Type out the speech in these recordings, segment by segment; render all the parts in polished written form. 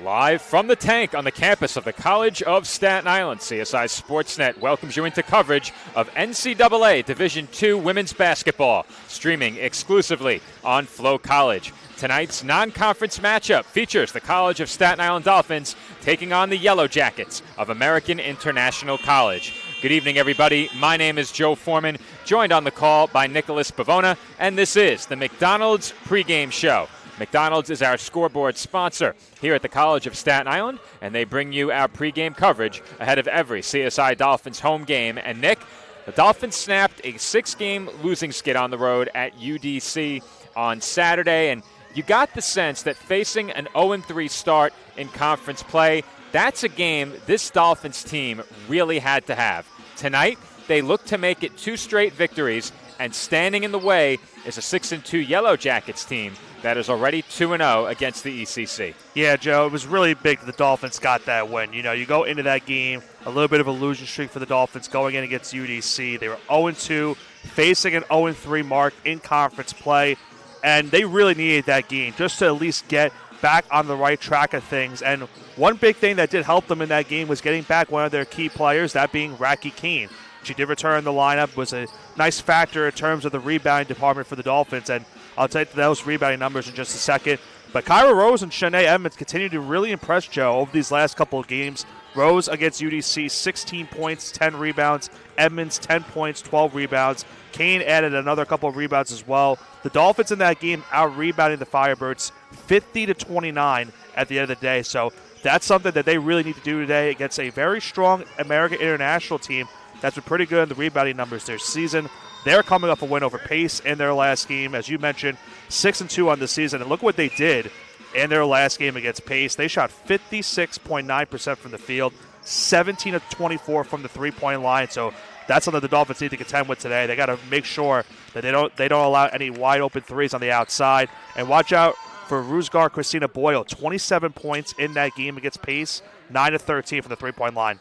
Live from the tank on the campus of the College of Staten Island, CSI Sportsnet welcomes you into coverage of NCAA Division II women's basketball, streaming exclusively on Flow College. Tonight's non-conference matchup features the College of Staten Island Dolphins taking on the Yellow Jackets of American International College. Good evening, everybody. My name is Joe Foreman, joined on the call by Nicholas Pavona, and this is the McDonald's pregame show. McDonald's is our scoreboard sponsor here at the College of Staten Island, and they bring you our pregame coverage ahead of every CSI Dolphins home game. And Nick, the Dolphins snapped a 6-game losing skid on the road at UDC on Saturday, and you got the sense that facing an 0-3 start in conference play, that's a game this Dolphins team really had to have. Tonight, they look to make it 2 straight victories, and standing in the way is a 6-2 Yellow Jackets team that is already 2-0 against the ECC. Yeah, Joe, it was really big that the Dolphins got that win. You know, you go into that game, a little bit of a losing streak for the Dolphins going in against UDC. They were 0-2, facing an 0-3 mark in conference play, and they really needed that game just to at least get back on the right track of things. And one big thing that did help them in that game was getting back one of their key players, that being Raki Kane. She did return the lineup, was a nice factor in terms of the rebounding department for the Dolphins, and I'll take those rebounding numbers in just a second. But Kyra Rose and Shanae Edmonds continue to really impress, Joe, over these last couple of games. Rose against UDC, 16 points, 10 rebounds. Edmonds, 10 points, 12 rebounds. Kane added another couple of rebounds as well. The Dolphins in that game out-rebounding the Firebirds 50-29 at the end of the day. So that's something that they really need to do today against a very strong American International team that's been pretty good in the rebounding numbers this season. They're coming off a win over Pace in their last game. As you mentioned, 6-2 on the season. And look what they did in their last game against Pace. They shot 56.9% from the field, 17-24 from the three-point line. So that's something the Dolphins need to contend with today. They got to make sure that they don't allow any wide-open threes on the outside. And watch out for Rusgar Christina Boyle, 27 points in that game against Pace, 9-13 from the three-point line.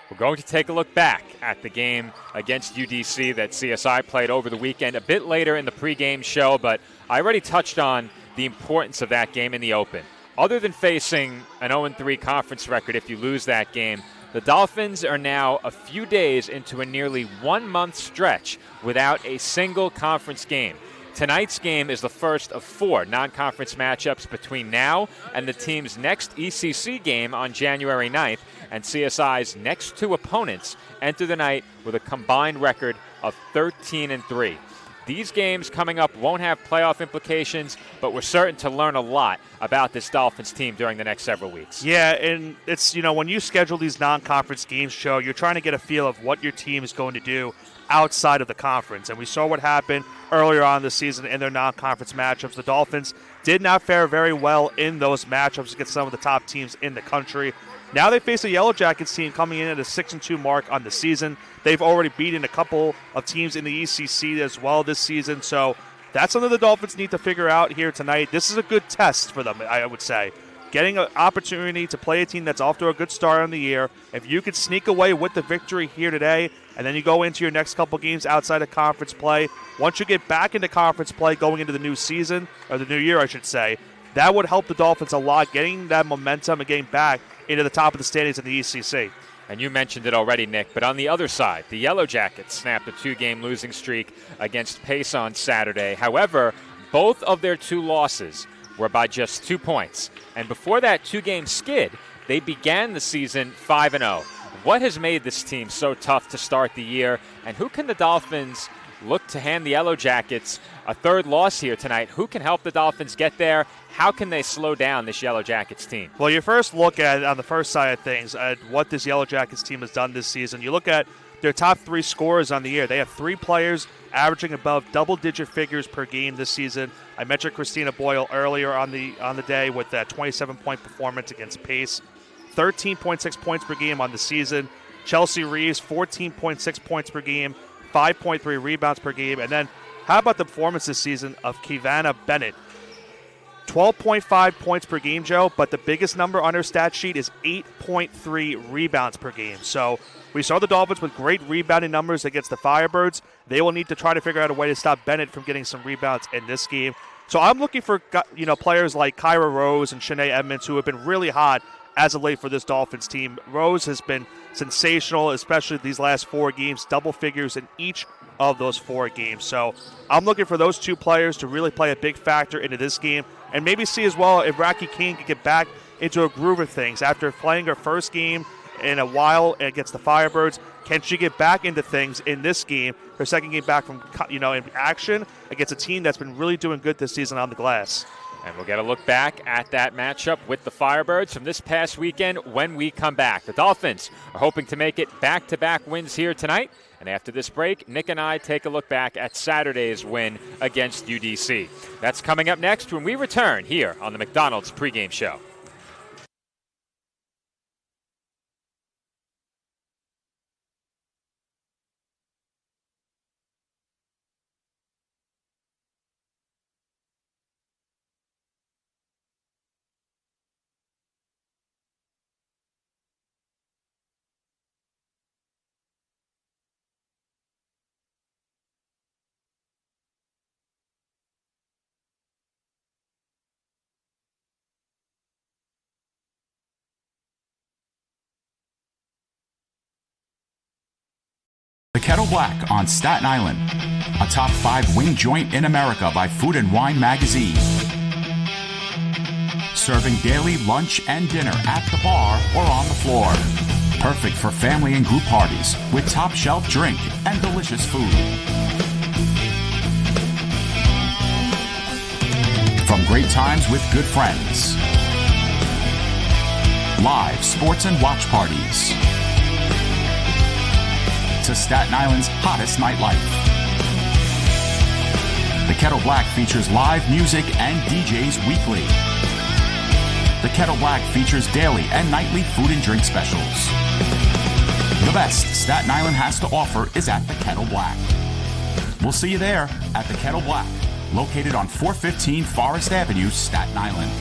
We're going to take a look back at the game against UDC that CSI played over the weekend a bit later in the pregame show, but I already touched on the importance of that game in the open. Other than facing an 0-3 conference record if you lose that game, the Dolphins are now a few days into a nearly 1-month stretch without a single conference game. Tonight's game is the first of 4 non-conference matchups between now and the team's next ECC game on January 9th, and CSI's next 2 opponents enter the night with a combined record of 13-3. These games coming up won't have playoff implications, but we're certain to learn a lot about this Dolphins team during the next several weeks. Yeah, and it's, you know, when you schedule these non-conference games, Joe, you're trying to get a feel of what your team is going to do outside of the conference. And we saw what happened earlier on this season in their non-conference matchups. The Dolphins did not fare very well in those matchups against some of the top teams in the country. Now they face a Yellow Jackets team coming in at a 6-2 mark on the season. They've already beaten a couple of teams in the ECC as well this season. So that's something the Dolphins need to figure out here tonight. This is a good test for them, I would say. Getting an opportunity to play a team that's off to a good start on the year. If you could sneak away with the victory here today, and then you go into your next couple games outside of conference play, once you get back into conference play going into the new season, or the new year I should say, that would help the Dolphins a lot, getting that momentum and getting back into the top of the standings in the ECC. And you mentioned it already, Nick, but on the other side, the Yellow Jackets snapped a 2-game losing streak against Pace on Saturday. However, both of their 2 losses were by just 2 points. And before that 2-game skid, they began the season 5-0. What has made this team so tough to start the year, and who can the Dolphins look to hand the Yellow Jackets a 3rd loss here tonight? Who can help the Dolphins get there? How can they slow down this Yellow Jackets team? Well, you first look at, on the first side of things, at what this Yellow Jackets team has done this season. You look at their top 3 scorers on the year. They have 3 players averaging above double-digit figures per game this season. I mentioned Christina Boyle earlier on the day with that 27-point performance against Pace. 13.6 points per game on the season. Chelsea Reeves, 14.6 points per game, 5.3 rebounds per game. And then how about the performance this season of Kivana Bennett? 12.5 points per game, Joe, but the biggest number on her stat sheet is 8.3 rebounds per game. So we saw the Dolphins with great rebounding numbers against the Firebirds. They will need to try to figure out a way to stop Bennett from getting some rebounds in this game. So I'm looking for players like Kyra Rose and Shanae Edmonds who have been really hot as of late for this Dolphins team. Rose has been sensational, especially these last 4 games, double figures in each of those 4 games. So I'm looking for those 2 players to really play a big factor into this game, and maybe see as well if Raki Kane can get back into a groove of things. After playing her first game in a while against the Firebirds, can she get back into things in this game, her second game back from in action against a team that's been really doing good this season on the glass? And we'll get a look back at that matchup with the Firebirds from this past weekend when we come back. The Dolphins are hoping to make it back-to-back wins here tonight. And after this break, Nick and I take a look back at Saturday's win against UDC. That's coming up next when we return here on the McDonald's pregame show. The Kettle Black on Staten Island, a top 5 wing joint in America by Food and Wine magazine. Serving daily lunch and dinner at the bar or on the floor. Perfect for family and group parties with top shelf drink and delicious food. From great times with good friends. Live sports and watch parties. To Staten Island's hottest nightlife. The Kettle Black features live music and DJs weekly. The Kettle Black features daily and nightly food and drink specials. The best Staten Island has to offer is at the Kettle Black. We'll see you there at the Kettle Black, located on 415 Forest Avenue, Staten Island.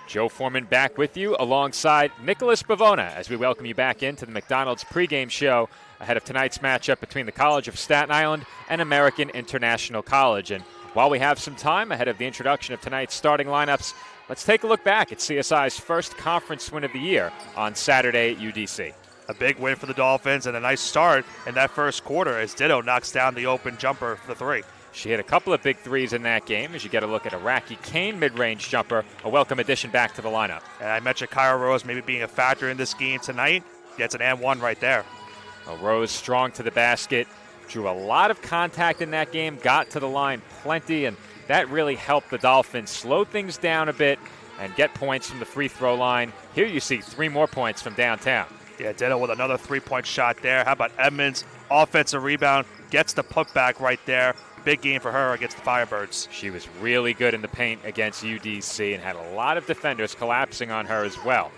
Joe Foreman back with you alongside Nicholas Bavona as we welcome you back into the McDonald's pregame show ahead of tonight's matchup between the College of Staten Island and American International College. And while we have some time ahead of the introduction of tonight's starting lineups, let's take a look back at CSI's first conference win of the year on Saturday at UDC. A big win for the Dolphins and a nice start in that first quarter as Ditto knocks down the open jumper for the 3. She hit a couple of big threes in that game as you get a look at a Raki Kane mid-range jumper, a welcome addition back to the lineup. And I mentioned Kyra Rose maybe being a factor in this game tonight. Gets an and one right there. Well, Rose strong to the basket, drew a lot of contact in that game, got to the line plenty, and that really helped the Dolphins slow things down a bit and get points from the free throw line. Here you see 3 more points from downtown. Yeah, Ditto with another 3-point shot there. How about Edmonds? Offensive rebound, gets the putback right there. Big game for her against the Firebirds. She was really good in the paint against UDC and had a lot of defenders collapsing on her as well.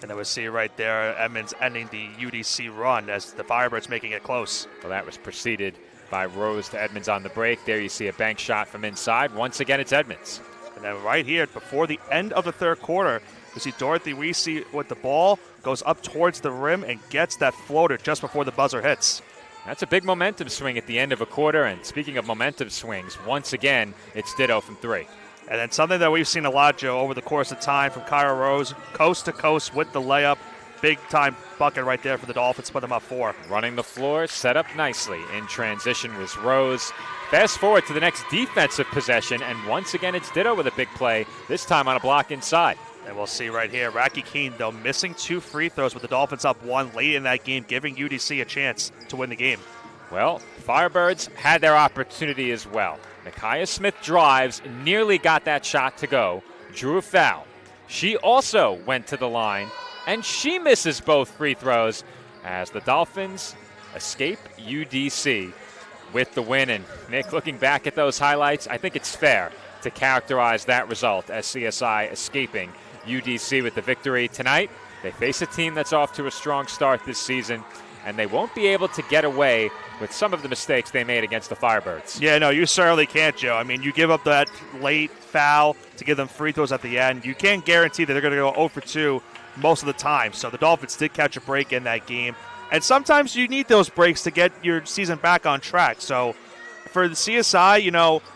And then we see right there Edmonds ending the UDC run as the Firebirds making it close. Well, that was preceded by Rose to Edmonds on the break. There you see a bank shot from inside. Once again, it's Edmonds. And then right here, before the end of the third quarter, we see Dorothy Weesey with the ball, goes up towards the rim and gets that floater just before the buzzer hits. That's a big momentum swing at the end of a quarter. And speaking of momentum swings, once again, it's Ditto from 3. And then something that we've seen a lot, Joe, over the course of time from Kyra Rose, coast to coast with the layup. Big time bucket right there for the Dolphins, put them up 4. Running the floor, set up nicely. In transition was Rose. Fast forward to the next defensive possession, and once again it's Ditto with a big play, this time on a block inside. And we'll see right here, Raki Kane, though, missing 2 free throws with the Dolphins up 1 late in that game, giving UDC a chance to win the game. Well, Firebirds had their opportunity as well. Micaiah Smith drives, nearly got that shot to go, drew a foul. She also went to the line, and she misses both free throws as the Dolphins escape UDC with the win. And Nick, looking back at those highlights, I think it's fair to characterize that result as CSI escaping UDC with the victory tonight. They face a team that's off to a strong start this season, and they won't be able to get away with some of the mistakes they made against the Firebirds. Yeah, no, you certainly can't, Joe. I mean, you give up that late foul to give them free throws at the end. You can't guarantee that they're going to go 0 for 2 most of the time. So the Dolphins did catch a break in that game. And sometimes you need those breaks to get your season back on track. So for the CSI,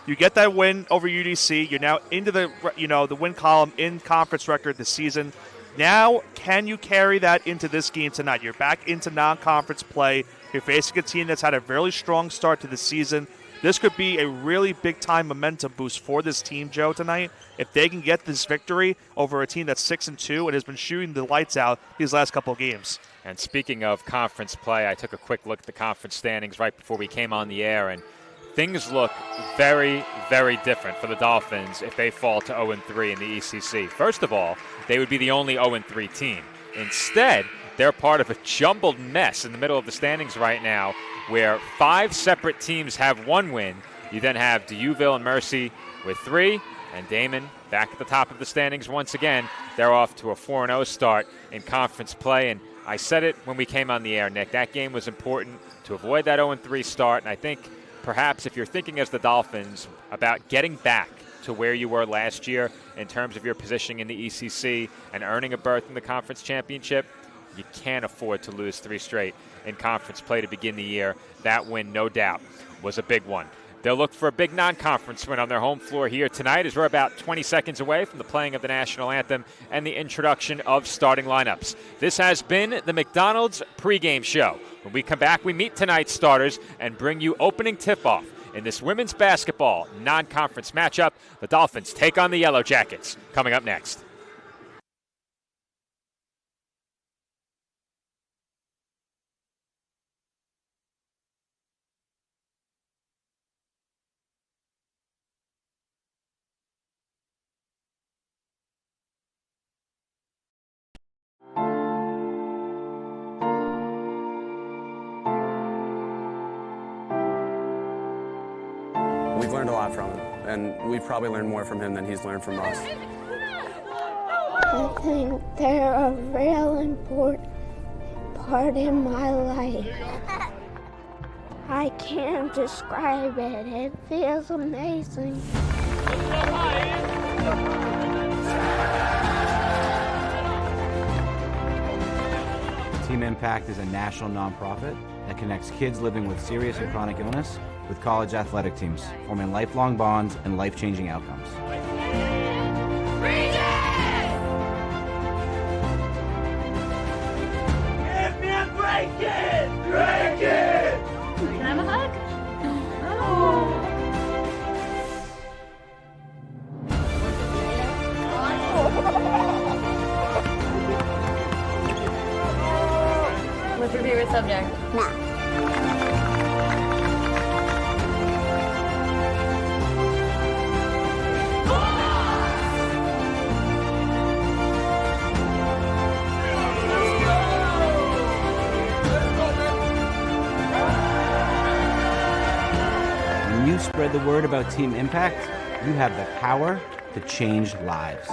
you get that win over UDC. You're now into the win column in conference record this season. Now, can you carry that into this game tonight? You're back into non-conference play. You're facing a team that's had a very strong start to the season. This could be a really big-time momentum boost for this team, Joe, tonight. If they can get this victory over a team that's 6-2 and has been shooting the lights out these last couple of games. And speaking of conference play, I took a quick look at the conference standings right before we came on the air, and things look very, very different for the Dolphins if they fall to 0-3 in the ECC. First of all, they would be the only 0-3 team. Instead, they're part of a jumbled mess in the middle of the standings right now where 5 separate teams have 1 win. You then have Deauville and Mercy with 3, and Damon back at the top of the standings once again. They're off to a 4-0 start in conference play, and I said it when we came on the air, Nick. That game was important to avoid that 0-3 start, and I think perhaps if you're thinking as the Dolphins about getting back to where you were last year in terms of your positioning in the ECC and earning a berth in the conference championship, you can't afford to lose 3 straight in conference play to begin the year. That win, no doubt, was a big one. They'll look for a big non-conference win on their home floor here tonight as we're about 20 seconds away from the playing of the national anthem and the introduction of starting lineups. This has been the McDonald's pregame show. When we come back, we meet tonight's starters and bring you opening tip-off in this women's basketball non-conference matchup. The Dolphins take on the Yellow Jackets. Coming up next. We've learned a lot from him, and we've probably learned more from him than he's learned from us. I think they're a real important part in my life. I can't describe it. It feels amazing. Team Impact is a national nonprofit that connects kids living with serious and chronic illness with college athletic teams, forming lifelong bonds and life-changing outcomes. Give me a break it! Break it! Can I have a hug? What's your favorite subject? Math. When you spread the word about Team Impact, you have the power to change lives.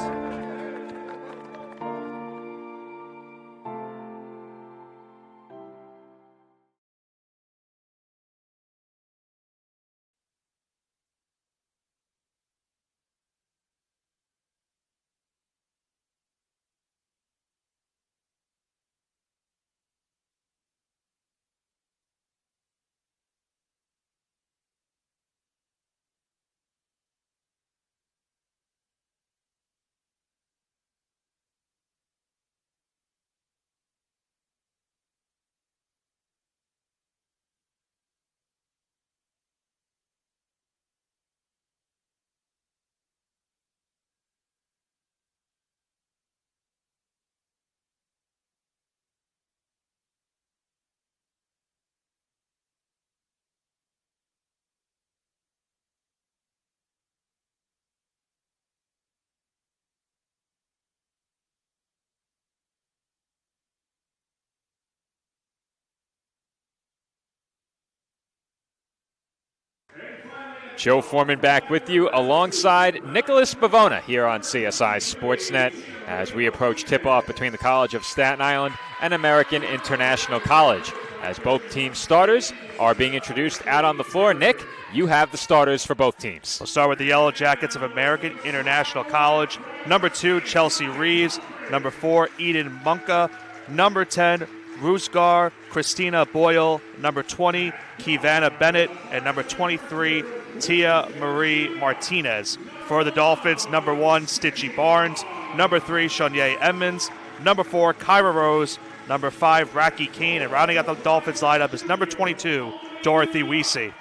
Joe Foreman back with you alongside Nicholas Bavona here on CSI Sportsnet as we approach tip-off between the College of Staten Island and American International College. As both team starters are being introduced out on the floor. Nick, you have the starters for both teams. We'll start with the Yellow Jackets of American International College. Number 2, Chelsea Reeves. Number 4, Eden Munka. Number 10, Rusgar Christina Boyle. Number 20, Kivana Bennett. And number 23, Tia Marie Martinez. For the Dolphins, number 1, Stitchy Barnes. Number 3, Shanye Edmonds. Number 4, Kyra Rose. Number 5, Raki Kane. And rounding out the Dolphins lineup is number 22, Dorothy Weesey.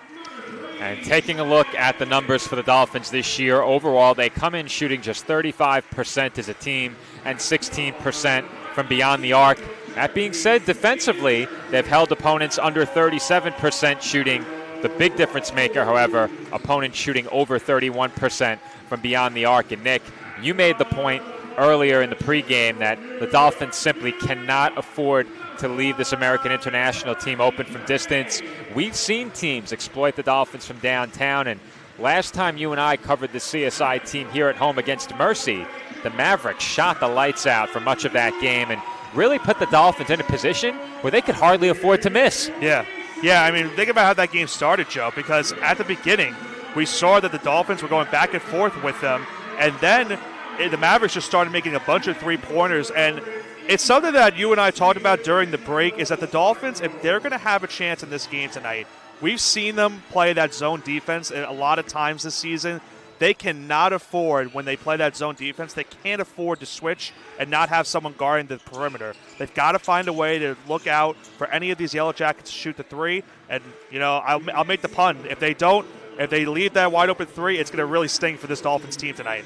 And taking a look at the numbers for the Dolphins this year, overall they come in shooting just 35% as a team and 16% from beyond the arc. That being said, defensively, they've held opponents under 37% shooting. The big difference maker, however, opponents shooting over 31% from beyond the arc. And Nick, you made the point earlier in the pregame that the Dolphins simply cannot afford to leave this American International team open from distance. We've seen teams exploit the Dolphins from downtown, and last time you and I covered the CSI team here at home against Mercy, the Mavericks shot the lights out for much of that game and really put the Dolphins in a position where they could hardly afford to miss. Yeah, I mean, think about how that game started, Joe, because at the beginning, we saw that the Dolphins were going back and forth with them, and then the Mavericks just started making a bunch of three-pointers, and it's something that you and I talked about during the break, is that the Dolphins, if they're going to have a chance in this game tonight, we've seen them play that zone defense a lot of times this season. They cannot afford, when they play that zone defense, they can't afford to switch and not have someone guarding the perimeter. They've got to find a way to look out for any of these Yellow Jackets to shoot the three, and, you know, I'll make the pun. If they leave that wide open three, it's going to really sting for this Dolphins team tonight.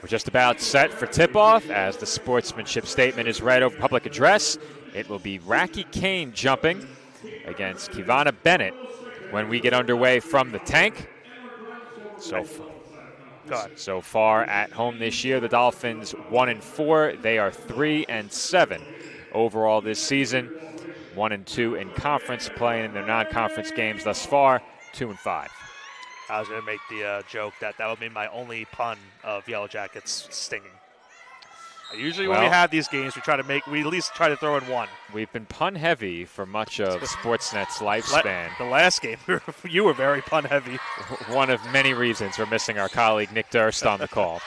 We're just about set for tip-off as the sportsmanship statement is read over public address. It will be Raki Kane jumping against Kivana Bennett when we get underway from the tank. So far at home this year, the Dolphins 1-4. They are 3-7 overall this season. 1-2 in conference play, and in their non-conference games thus far, 2-5. I was going to make the joke that would be my only pun of Yellow Jackets stinging. Usually when we have these games, we at least try to throw in one. We've been pun heavy for much of Sportsnet's lifespan. The last game, you were very pun heavy. One of many reasons we're missing our colleague Nick Durst on the call.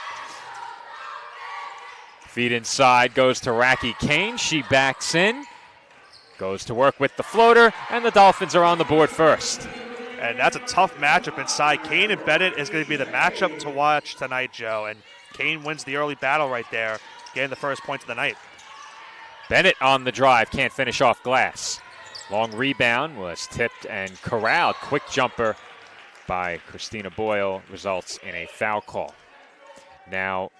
Feed inside goes to Raki Kane. She backs in, goes to work with the floater, and the Dolphins are on the board first. And that's a tough matchup inside. Kane and Bennett is going to be the matchup to watch tonight, Joe. And Kane wins the early battle right there, getting the first points of the night. Bennett on the drive, can't finish off glass. Long rebound was tipped and corralled. Quick jumper by Christina Boyle results in a foul call. Now,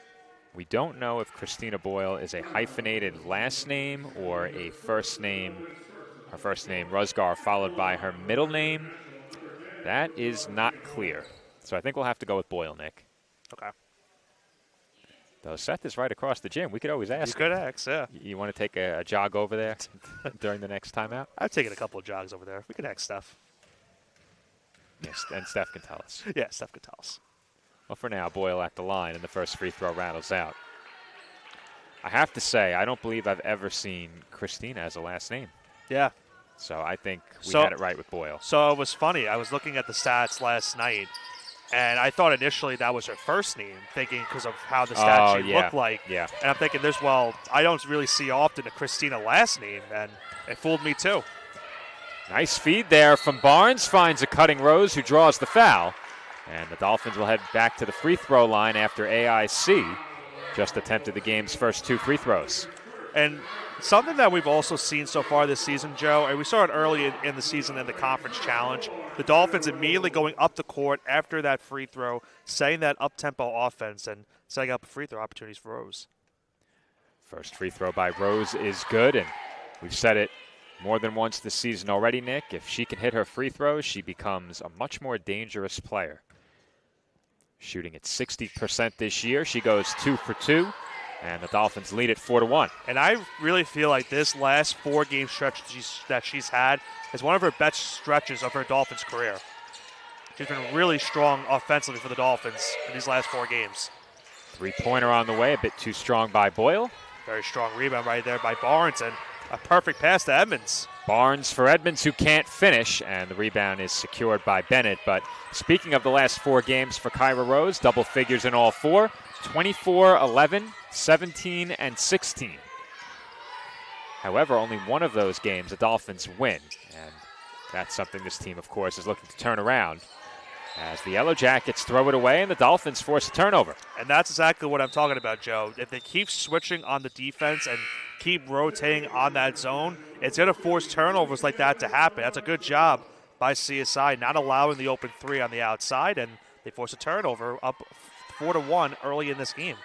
we don't know if Christina Boyle is a hyphenated last name or a first name. Her first name, Rusgar, followed by her middle name. That is not clear. So I think we'll have to go with Boyle, Nick. Okay. Though Seth is right across the gym. We could always ask. You could ask, yeah. You want to take a jog over there during the next timeout? I've taken a couple of jogs over there. We could ask Steph. Yes, and Steph can tell us. Yeah, Steph can tell us. Well, for now, Boyle at the line, and the first free throw rattles out. I have to say, I don't believe I've ever seen Christina as a last name. Yeah. So I think we had it right with Boyle. So it was funny. I was looking at the stats last night, and I thought initially that was her first name, thinking because of how the stat sheet looked like. Yeah. And I'm thinking, I don't really see often a Christina last name, and it fooled me too. Nice feed there from Barnes. Finds a cutting Rose who draws the foul. And the Dolphins will head back to the free throw line after AIC just attempted the game's first two free throws. And something that we've also seen so far this season, Joe, and we saw it early in the season in the conference challenge, the Dolphins immediately going up the court after that free throw, setting that up-tempo offense and setting up free throw opportunities for Rose. First free throw by Rose is good, and we've said it more than once this season already, Nick. If she can hit her free throws, she becomes a much more dangerous player. Shooting at 60% this year. She goes 2 for 2. And the Dolphins lead it 4-1. And I really feel like this last four-game stretch that she's had is one of her best stretches of her Dolphins career. She's been really strong offensively for the Dolphins in these last 4 games. Three-pointer on the way, a bit too strong by Boyle. Very strong rebound right there by Barnes, and a perfect pass to Edmonds. Barnes for Edmonds, who can't finish, and the rebound is secured by Bennett. But speaking of the last 4 games for Kyra Rose, double figures in all 4, 24, 11, 17, and 16. However, only one of those games the Dolphins win, and that's something this team, of course, is looking to turn around as the Yellow Jackets throw it away and the Dolphins force a turnover. And that's exactly what I'm talking about, Joe. If they keep switching on the defense and keep rotating on that zone, it's going to force turnovers like that to happen. That's a good job by CSI, not allowing the open 3 on the outside, and they force a turnover up 4-1 early in this game.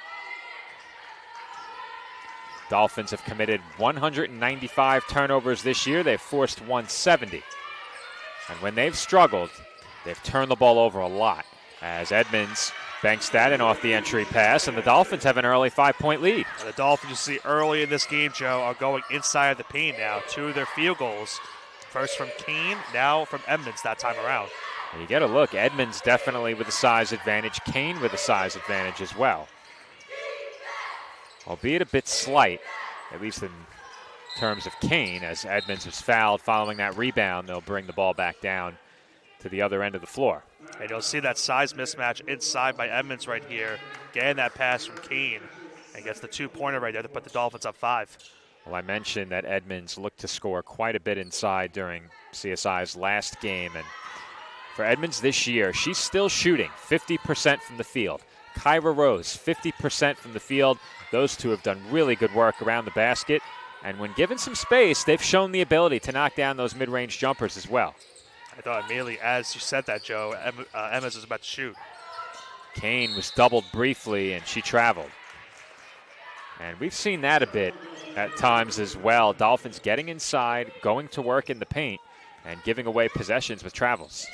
Dolphins have committed 195 turnovers this year. They've forced 170. And when they've struggled, they've turned the ball over a lot, as Edmonds banks that in off the entry pass, and the Dolphins have an early 5-point lead. And the Dolphins, you see early in this game, Joe, are going inside of the paint now. 2 of their field goals, first from Kane, now from Edmonds that time around. And you get a look, Edmonds definitely with a size advantage, Kane with a size advantage as well. Albeit a bit slight, at least in terms of Kane, as Edmonds was fouled following that rebound. They'll bring the ball back down to the other end of the floor. And you'll see that size mismatch inside by Edmonds right here, getting that pass from Kane, and gets the 2-pointer right there to put the Dolphins up 5. Well, I mentioned that Edmonds looked to score quite a bit inside during CSI's last game, and for Edmonds this year, she's still shooting 50% from the field. Kyra Rose, 50% from the field. Those two have done really good work around the basket, and when given some space, they've shown the ability to knock down those mid-range jumpers as well. I thought immediately as you said that, Joe, Emma's was about to shoot. Kane was doubled briefly, and she traveled. And we've seen that a bit at times as well. Dolphins getting inside, going to work in the paint, and giving away possessions with travels.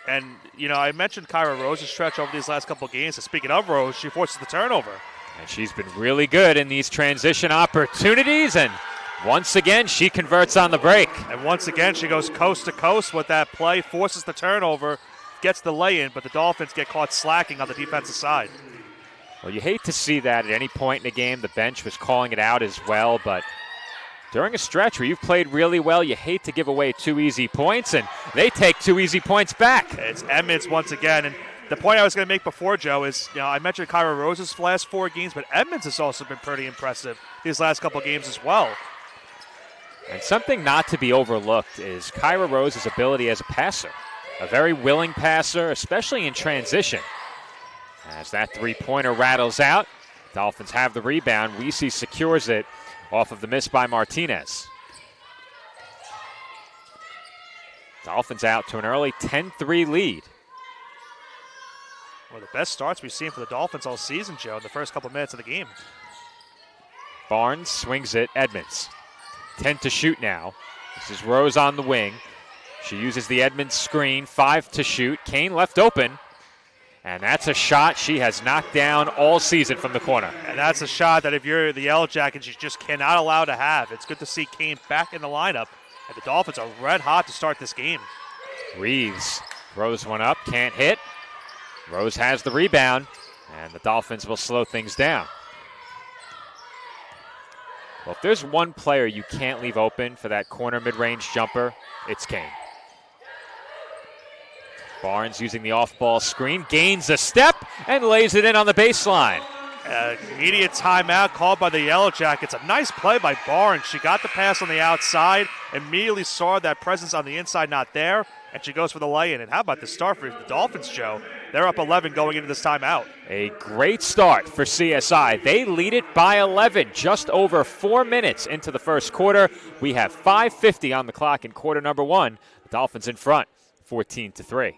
And, I mentioned Kyra Rose's stretch over these last couple of games. So speaking of Rose, she forces the turnover. And she's been really good in these transition opportunities, and once again, she converts on the break. And once again, she goes coast to coast with that play, forces the turnover, gets the lay-in, but the Dolphins get caught slacking on the defensive side. Well, you hate to see that at any point in a game. The bench was calling it out as well, but during a stretch where you've played really well, you hate to give away 2 easy points, and they take 2 easy points back. It's Edmonds once again, and the point I was going to make before, Joe, is I mentioned Kyra Rose's last 4 games, but Edmonds has also been pretty impressive these last couple games as well. And something not to be overlooked is Kyra Rose's ability as a passer. A very willing passer, especially in transition. As that 3-pointer rattles out, Dolphins have the rebound. Weesey secures it off of the miss by Martinez. Dolphins out to an early 10-3 lead. One of the best starts we've seen for the Dolphins all season, Joe, in the first couple minutes of the game. Barnes swings it, Edmonds. 10 to shoot now. This is Rose on the wing. She uses the Edmonds screen, 5 to shoot. Kane left open. And that's a shot she has knocked down all season from the corner. And that's a shot that if you're the Yellow Jackets, you just cannot allow to have. It's good to see Kane back in the lineup. And the Dolphins are red hot to start this game. Reeves throws one up, can't hit. Rose has the rebound, and the Dolphins will slow things down. Well, if there's one player you can't leave open for that corner mid-range jumper, it's Kane. Barnes using the off-ball screen, gains a step, and lays it in on the baseline. Immediate timeout called by the Yellow Jackets. A nice play by Barnes. She got the pass on the outside, immediately saw that presence on the inside not there, and she goes for the lay-in. And how about the start for the Dolphins, Joe? They're up 11 going into this timeout. A great start for CSI. They lead it by 11, just over 4 minutes into the first quarter. We have 5:50 on the clock in quarter number 1. The Dolphins in front, 14-3.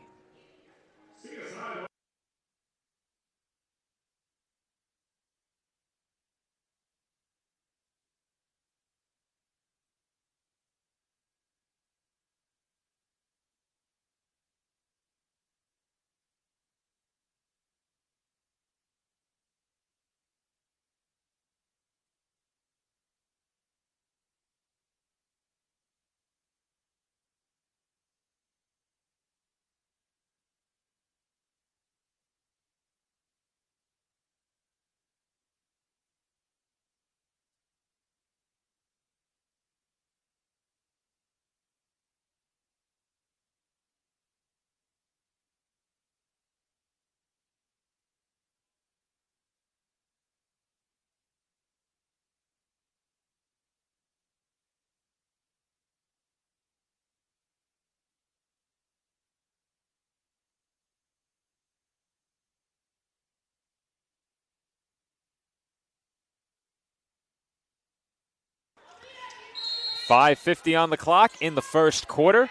5:50 on the clock in the first quarter,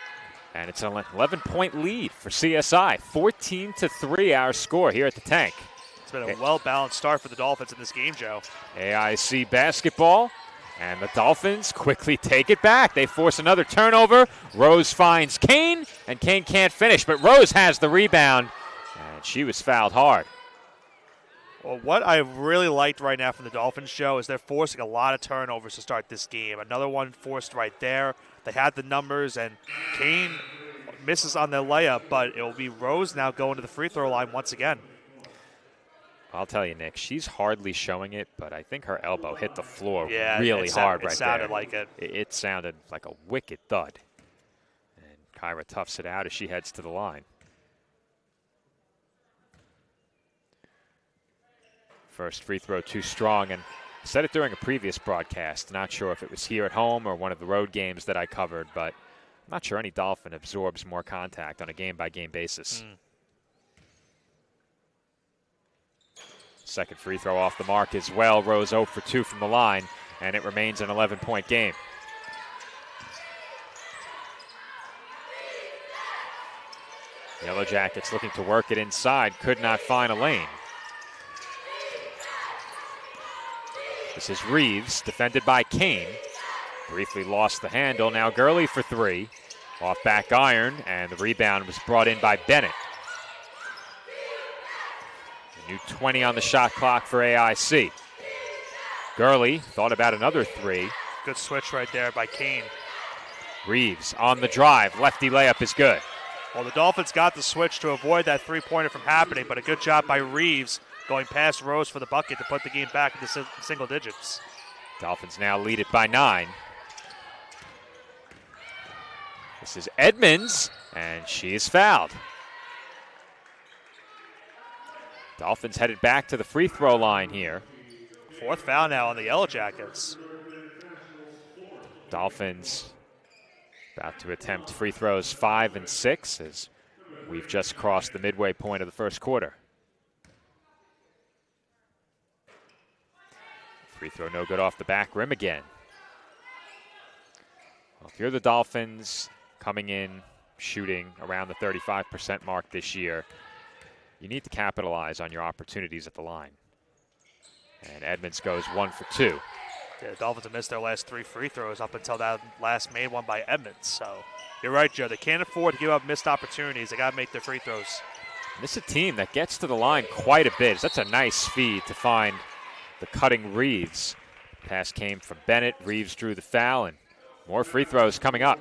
and it's an 11-point lead for CSI. 14-3 our score here at the Tank. It's been a well-balanced start for the Dolphins in this game, Joe. AIC basketball, and the Dolphins quickly take it back. They force another turnover. Rose finds Kane, and Kane can't finish, but Rose has the rebound, and she was fouled hard. Well, what I really liked right now from the Dolphins, Joe, is they're forcing a lot of turnovers to start this game. Another one forced right there. They had the numbers, and Kane misses on their layup, but it will be Rose now going to the free throw line once again. I'll tell you, Nick, she's hardly showing it, but I think her elbow hit the floor hard really hard right there. It sounded like it. It sounded like a wicked thud. And Kyra toughs it out as she heads to the line. First free throw too strong, and I said it during a previous broadcast. Not sure if it was here at home or one of the road games that I covered, but I'm not sure any Dolphin absorbs more contact on a game-by-game basis. Second free throw off the mark as well. Rose 0 for 2 from the line, and it remains an 11-point game. Yellow Jackets looking to work it inside, could not find a lane. This is Reeves, defended by Kane. Briefly lost the handle. Now Gurley for 3. Off back iron, and the rebound was brought in by Bennett. A new 20 on the shot clock for AIC. Gurley thought about another 3. Good switch right there by Kane. Reeves on the drive. Lefty layup is good. Well, the Dolphins got the switch to avoid that three-pointer from happening, but a good job by Reeves going past Rose for the bucket to put the game back into single digits. Dolphins now lead it by 9. This is Edmonds, and she is fouled. Dolphins headed back to the free throw line here. Fourth foul now on the Yellow Jackets. Dolphins about to attempt free throws 5 and 6 as we've just crossed the midway point of the first quarter. Free throw no good off the back rim again. Well, if you're the Dolphins coming in shooting around the 35% mark this year, you need to capitalize on your opportunities at the line. And Edmonds goes 1 for 2. Yeah, the Dolphins have missed their last 3 free throws up until that last made one by Edmonds. So you're right, Joe. They can't afford to give up missed opportunities. They got to make their free throws. This is a team that gets to the line quite a bit. That's a nice feed to find the cutting Reeves. Pass came from Bennett. Reeves drew the foul, and more free throws coming up.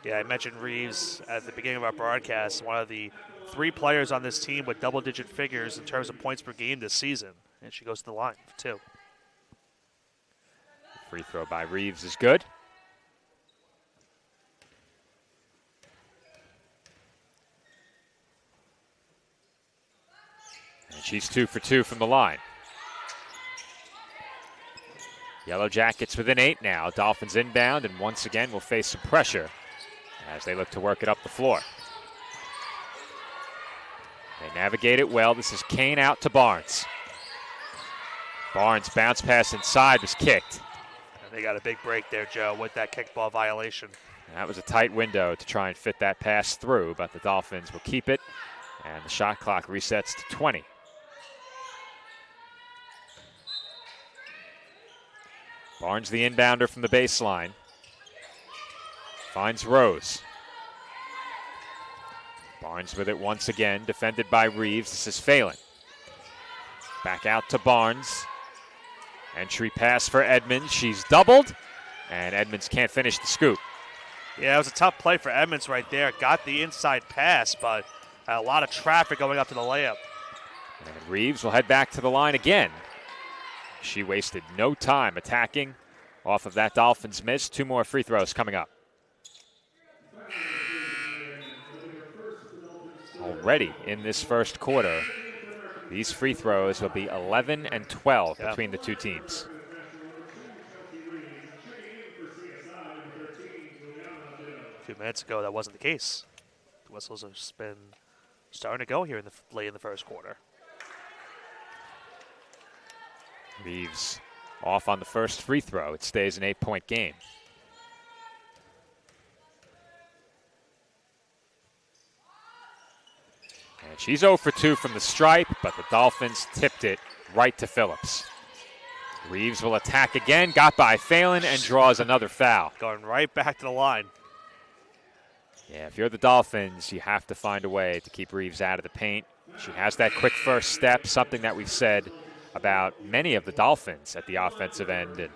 Yeah, I mentioned Reeves at the beginning of our broadcast, one of the 3 players on this team with double-digit figures in terms of points per game this season. And she goes to the line for 2. Free throw by Reeves is good. And she's 2 for 2 from the line. Yellow Jackets within 8 now. Dolphins inbound, and once again will face some pressure as they look to work it up the floor. They navigate it well. This is Kane out to Barnes. Barnes' bounce pass inside was kicked. And they got a big break there, Joe, with that kickball violation. And that was a tight window to try and fit that pass through, but the Dolphins will keep it, and the shot clock resets to 20. Barnes, the inbounder from the baseline, finds Rose. Barnes with it once again, defended by Reeves. This is Phelan. Back out to Barnes. Entry pass for Edmonds. She's doubled, and Edmonds can't finish the scoop. Yeah, it was a tough play for Edmonds right there. Got the inside pass, but a lot of traffic going up to the layup. And Reeves will head back to the line again. She wasted no time attacking off of that Dolphins miss. 2 more free throws coming up. Already in this first quarter, these free throws will be 11 and 12 between the 2 teams. A few minutes ago, that wasn't the case. The whistles have been starting to go here late in the first quarter. Reeves off on the first free throw. It stays an 8-point game. And she's 0 for 2 from the stripe, but the Dolphins tipped it right to Phillips. Reeves will attack again, got by Phelan, and draws another foul. Going right back to the line. Yeah, if you're the Dolphins, you have to find a way to keep Reeves out of the paint. She has that quick first step, something that we've said about many of the Dolphins at the offensive end. And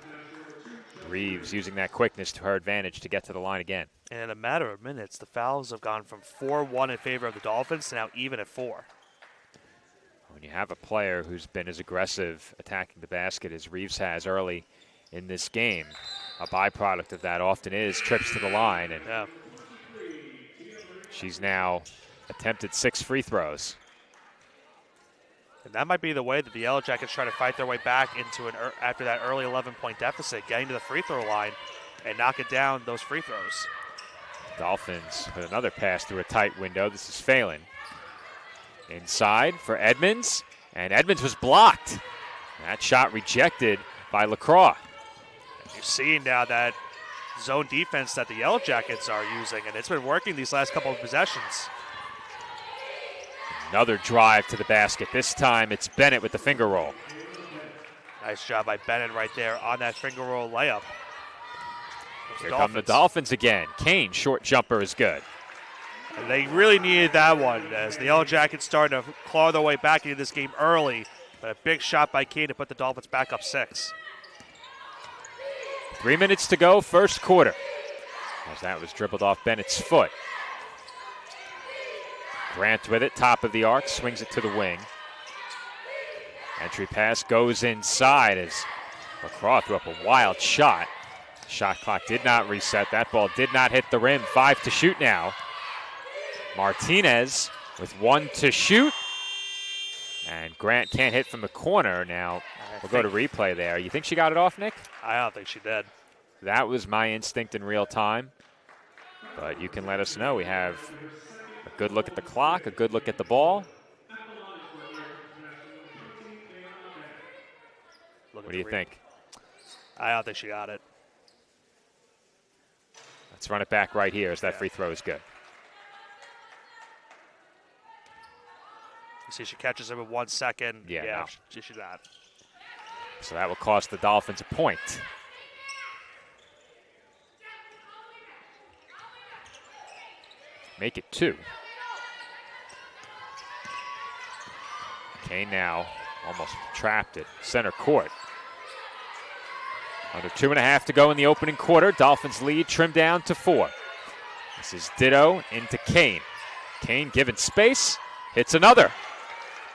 Reeves using that quickness to her advantage to get to the line again. And in a matter of minutes, the fouls have gone from 4-1 in favor of the Dolphins to now even at 4. When you have a player who's been as aggressive attacking the basket as Reeves has early in this game, a byproduct of that often is trips to the line. And yeah. She's now attempted 6 free throws. And that might be the way that the Yellow Jackets try to fight their way back into after that early 11-point deficit, getting to the free throw line and knocking down those free throws. Dolphins with another pass through a tight window. This is Phelan. Inside for Edmonds, and Edmonds was blocked. That shot rejected by LaCroix. You're seeing now that zone defense that the Yellow Jackets are using, and it's been working these last couple of possessions. Another drive to the basket. This time it's Bennett with the finger roll. Nice job by Bennett right there on that finger roll layup. Here come the Dolphins again. Kane, short jumper is good. And they really needed that one as the Yellow Jackets started to claw their way back into this game early. But a big shot by Kane to put the Dolphins back up 6. 3 minutes to go, first quarter. As that was dribbled off Bennett's foot. Grant with it, top of the arc, swings it to the wing. Entry pass goes inside as LaCroix threw up a wild shot. Shot clock did not reset. That ball did not hit the rim. 5 to shoot now. Martinez with 1 to shoot. And Grant can't hit from the corner. Now we'll go to replay there. You think she got it off, Nick? I don't think she did. That was my instinct in real time. But you can let us know. We have a good look at the clock, a good look at the ball. What do you think? I don't think she got it. Let's run it back right here as that free throw is good. You see she catches it with 1 second. Yeah, no. She should not. So that will cost the Dolphins a point. Make it 2. Kane now almost trapped at center court. Under 2.5 to go in the opening quarter. Dolphins lead trimmed down to 4. This is Ditto into Kane. Kane given space, hits another.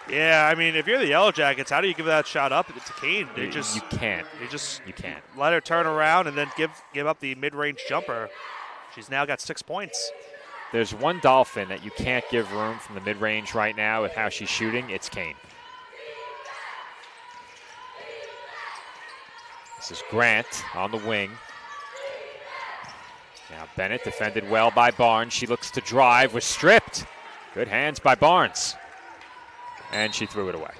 Yeah, I mean, if you're the Yellow Jackets, how do you give that shot up to Kane? You can't. You can't. Let her turn around and then give up the mid-range jumper. She's now got 6 points. There's one Dolphin that you can't give room from the mid-range right now with how she's shooting. It's Kane. This is Grant on the wing. Now Bennett defended well by Barnes. She looks to drive, was stripped. Good hands by Barnes. And she threw it away.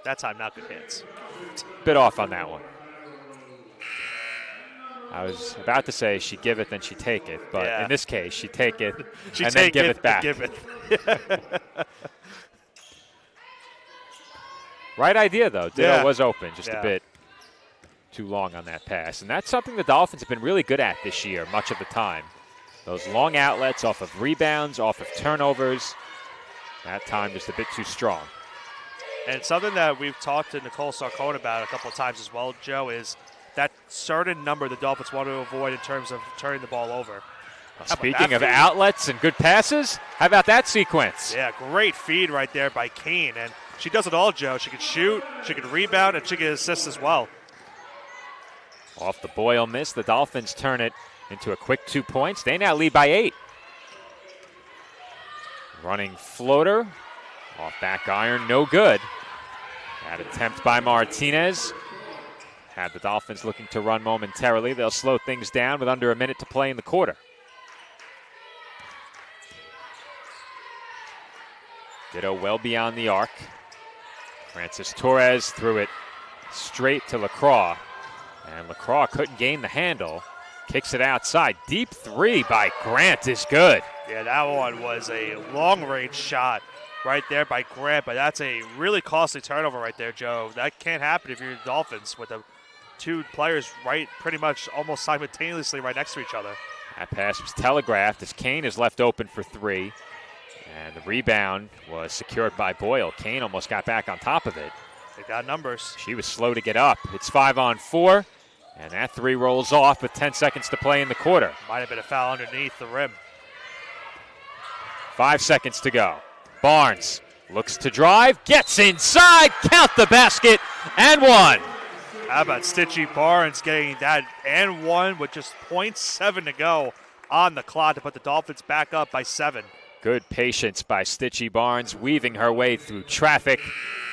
That time, not good hands. Bit off on that one. I was about to say she'd give it, then she'd take it. But in this case, she'd take it and then give it back. Right idea, though. Ditto was open, just a bit too long on that pass. And that's something the Dolphins have been really good at this year, much of the time. Those long outlets off of rebounds, off of turnovers. That time just a bit too strong. And something that we've talked to Nicole Sarcone about a couple of times as well, Joe, is that certain number the Dolphins want to avoid in terms of turning the ball over. Speaking of outlets and good passes, how about that sequence? Yeah, great feed right there by Kane. And she does it all, Joe. She can shoot, she can rebound, and she can assist as well. Off the Boyle miss, the Dolphins turn it into a quick 2 points. They now lead by 8. Running floater, off back iron, no good. That attempt by Martinez had the Dolphins looking to run momentarily. They'll slow things down with under a minute to play in the quarter. Ditto well beyond the arc. Francis Torres threw it straight to LaCroix. And LaCroix couldn't gain the handle. Kicks it outside. Deep 3 by Grant is good. Yeah, that one was a long-range shot right there by Grant, but that's a really costly turnover right there, Joe. That can't happen if you're the Dolphins with the two players right pretty much almost simultaneously right next to each other. That pass was telegraphed as Kane is left open for three. And the rebound was secured by Boyle. Kane almost got back on top of it. They got numbers. She was slow to get up. It's 5-on-4, and that three rolls off with 10 seconds to play in the quarter. Might have been a foul underneath the rim. 5 seconds to go. Barnes looks to drive, gets inside, count the basket, and one. How about Stitchy Barnes getting that and one with just 0.7 to go on the clock to put the Dolphins back up by 7. Good patience by Stitchy Barnes, weaving her way through traffic,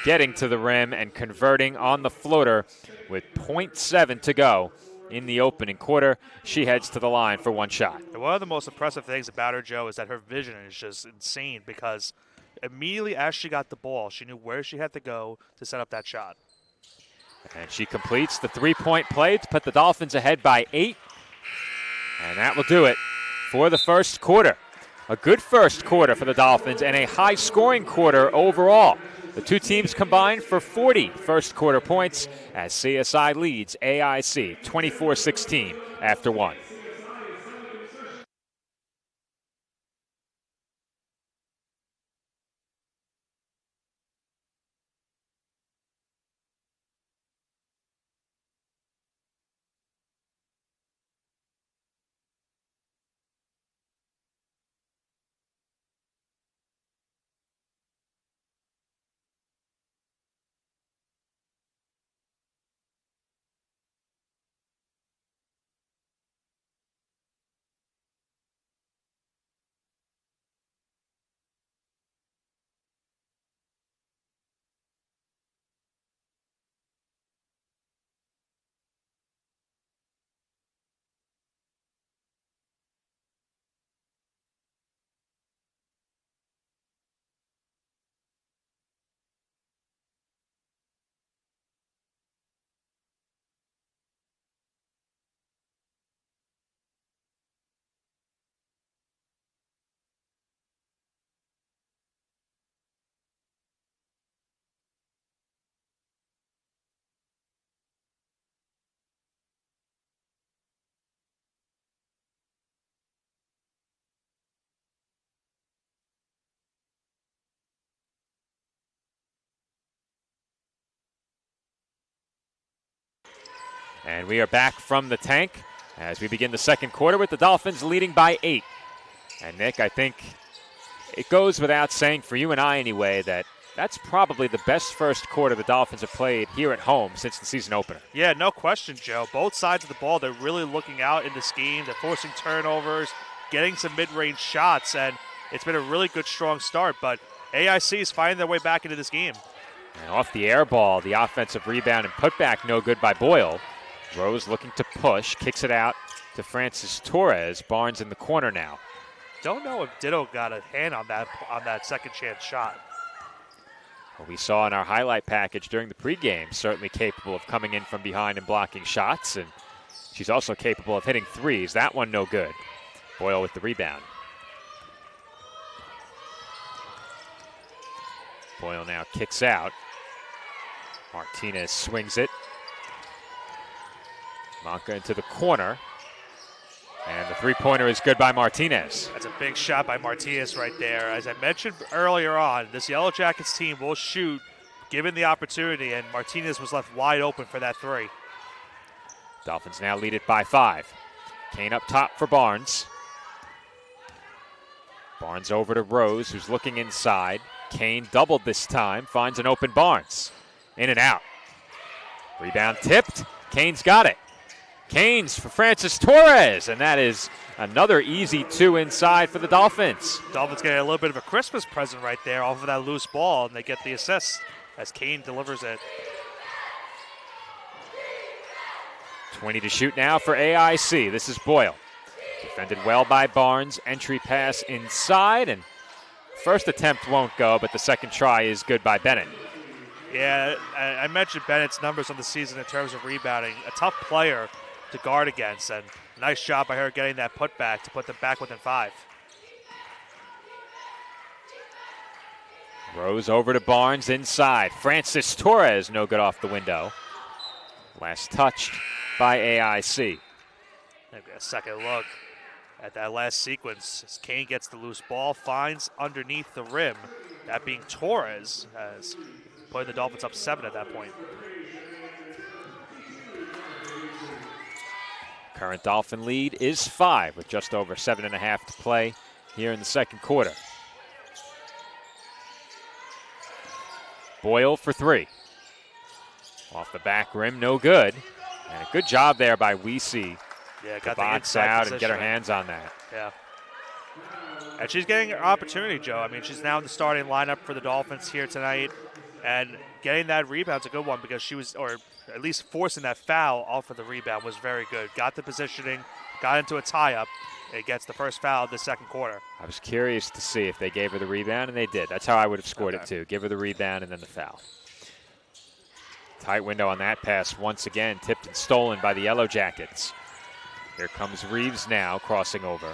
getting to the rim and converting on the floater with 0.7 to go in the opening quarter. She heads to the line for one shot. And one of the most impressive things about her, Joe, is that her vision is just insane because immediately as she got the ball, she knew where she had to go to set up that shot. And she completes the three-point play to put the Dolphins ahead by 8. And that will do it for the first quarter. A good first quarter for the Dolphins and a high-scoring quarter overall. The two teams combined for 40 first quarter points as CSI leads AIC 24-16 after one. And we are back from the tank as we begin the second quarter with the Dolphins leading by 8. And Nick, I think it goes without saying for you and I anyway that that's probably the best first quarter the Dolphins have played here at home since the season opener. Yeah, no question, Joe. Both sides of the ball, they're really looking out in this game. They're forcing turnovers, getting some mid-range shots, and it's been a really good, strong start. But AIC is finding their way back into this game. And off the air ball, the offensive rebound and putback no good by Boyle. Rose looking to push, kicks it out to Francis Torres. Barnes in the corner now. Don't know if Ditto got a hand on that second chance shot. Well, we saw in our highlight package during the pregame, certainly capable of coming in from behind and blocking shots, and she's also capable of hitting threes. That one no good. Boyle with the rebound. Boyle now kicks out. Martinez swings it. Monka into the corner. And the three-pointer is good by Martinez. That's a big shot by Martinez right there. As I mentioned earlier on, this Yellow Jackets team will shoot given the opportunity, and Martinez was left wide open for that three. Dolphins now lead it by 5. Kane up top for Barnes. Barnes over to Rose, who's looking inside. Kane doubled this time, finds an open Barnes. In and out. Rebound tipped. Kane's got it. Kane's for Francis Torres, and that is another easy 2 inside for the Dolphins. Dolphins get a little bit of a Christmas present right there off of that loose ball, and they get the assist as Kane delivers it. 20 to shoot now for AIC. This is Boyle. Defended well by Barnes. Entry pass inside, and first attempt won't go, but the second try is good by Bennett. Yeah, I mentioned Bennett's numbers on the season in terms of rebounding. A tough player to guard against, and nice job by her getting that putback to put them back within 5. Rose over to Barnes inside. Francis Torres, no good off the window. Last touched by AIC. Maybe a second look at that last sequence as Kane gets the loose ball, finds underneath the rim. That being Torres, has put the Dolphins up 7 at that point. Current Dolphin lead is 5 with just over 7.5 to play here in the second quarter. Boyle for 3. Off the back rim, no good. And a good job there by Weesey Yeah, to got the box inside out position. and get her hands on that. Yeah. And she's getting an opportunity, Joe. I mean, she's now in the starting lineup for the Dolphins here tonight. And getting that rebound's a good one because she was, or at least forcing that foul off of the rebound was very good. Got the positioning, got into a tie-up. It gets the first foul of the second quarter. I was curious to see if they gave her the rebound, and they did. That's how I would have scored it too. Give her the rebound and then the foul. Tight window on that pass once again, tipped and stolen by the Yellow Jackets. Here comes Reeves now, crossing over.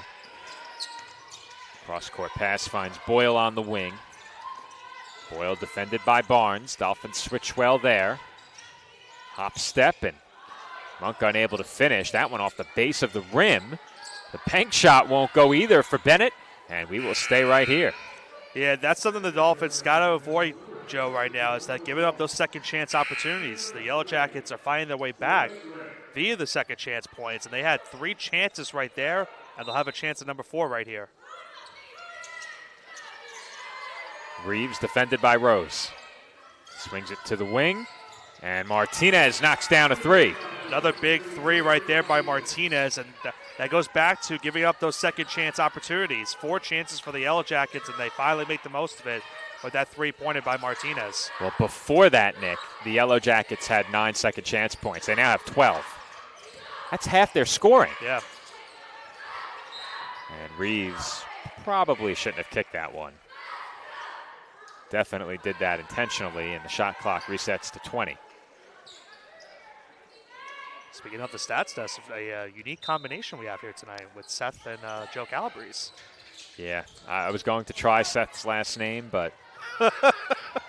Cross-court pass finds Boyle on the wing. Boyle defended by Barnes. Dolphins switch well there. Hop step, and Monk unable to finish. That one off the base of the rim. The bank shot won't go either for Bennett, and we will stay right here. Yeah, that's something the Dolphins got to avoid, Joe, right now, is that giving up those second chance opportunities. The Yellow Jackets are finding their way back via the second chance points, and they had 3 chances right there, and they'll have a chance at number 4 right here. Reeves defended by Rose. Swings it to the wing, and Martinez knocks down a 3. Another big 3 right there by Martinez, and that goes back to giving up those second chance opportunities. 4 chances for the Yellow Jackets, and they finally make the most of it with that 3-pointer by Martinez. Well, before that, Nick, the Yellow Jackets had 9 second chance points. They now have 12. That's half their scoring. Yeah. And Reeves probably shouldn't have kicked that one. Definitely did that intentionally, and the shot clock resets to 20. Speaking of the stats desk, a unique combination we have here tonight with Seth and Joe Calabrese. Yeah, I was going to try Seth's last name, but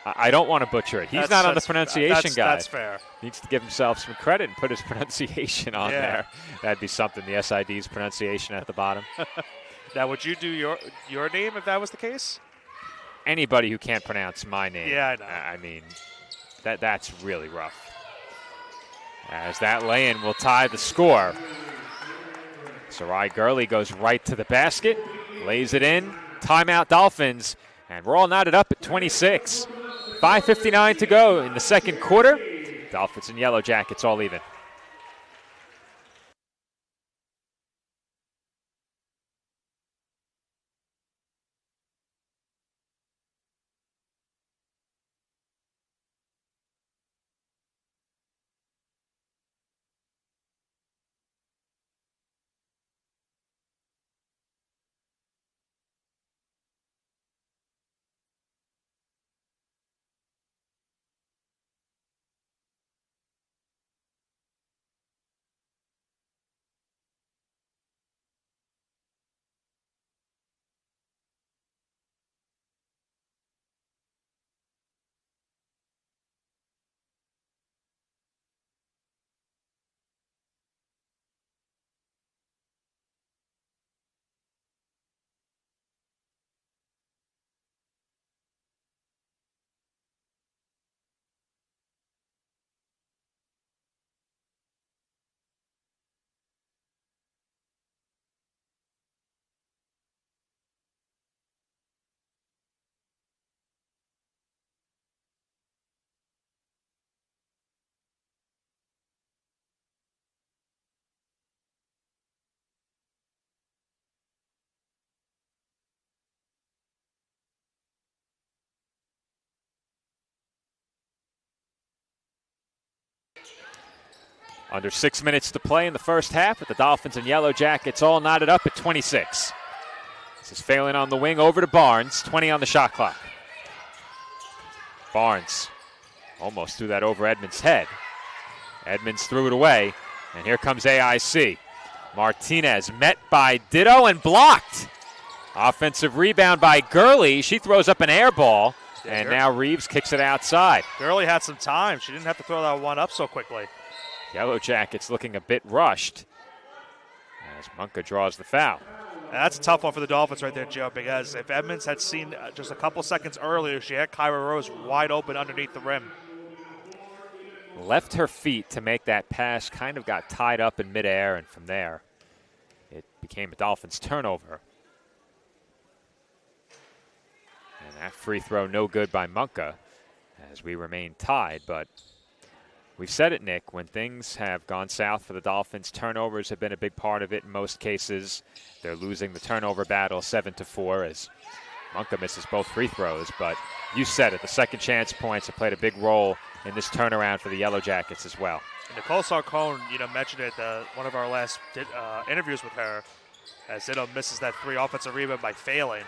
I don't want to butcher it. He's not on the pronunciation guide. That's fair. He needs to give himself some credit and put his pronunciation on there. That'd be something, the SID's pronunciation at the bottom. Now, would you do your name if that was the case? Anybody who can't pronounce my name. Yeah, I know. I mean, that's really rough. As that lay-in will tie the score. Sarai Gurley goes right to the basket, lays it in. Timeout Dolphins, and we're all knotted up at 26. 5:59 to go in the second quarter. Dolphins and Yellow Jackets all even. Under 6 minutes to play in the first half with the Dolphins and Yellow Jackets all knotted up at 26. This is Phelan on the wing over to Barnes, 20 on the shot clock. Barnes almost threw that over Edmonds' head. Edmonds threw it away, and here comes AIC. Martinez met by Ditto and blocked. Offensive rebound by Gurley. She throws up an air ball, And now Reeves kicks it outside. Gurley had some time. She didn't have to throw that one up so quickly. Yellow Jackets looking a bit rushed as Monka draws the foul. And that's a tough one for the Dolphins right there, Joe, because if Edmonds had seen just a couple seconds earlier, she had Kyra Rose wide open underneath the rim. Left her feet to make that pass, kind of got tied up in midair, and from there it became a Dolphins turnover. And that free throw no good by Monka as we remain tied, but we've said it, Nick, when things have gone south for the Dolphins, turnovers have been a big part of it in most cases. They're losing the turnover battle 7-4 as Monka misses both free throws, but you said it, the second chance points have played a big role in this turnaround for the Yellow Jackets as well. And Nicole Sarcone, mentioned it one of our last interviews with her, as Ditto misses that 3 offensive rebound by failing,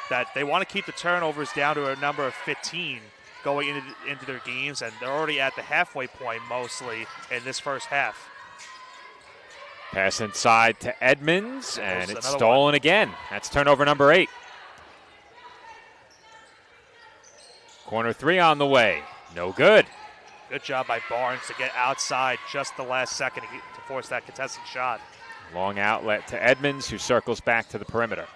that they want to keep the turnovers down to a number of 15 going into their games, and they're already at the halfway point mostly in this first half. Pass inside to Edmonds, and it's stolen again. That's turnover number 8. Corner 3 on the way. No good. Good job by Barnes to get outside just the last second to force that contested shot. Long outlet to Edmonds, who circles back to the perimeter.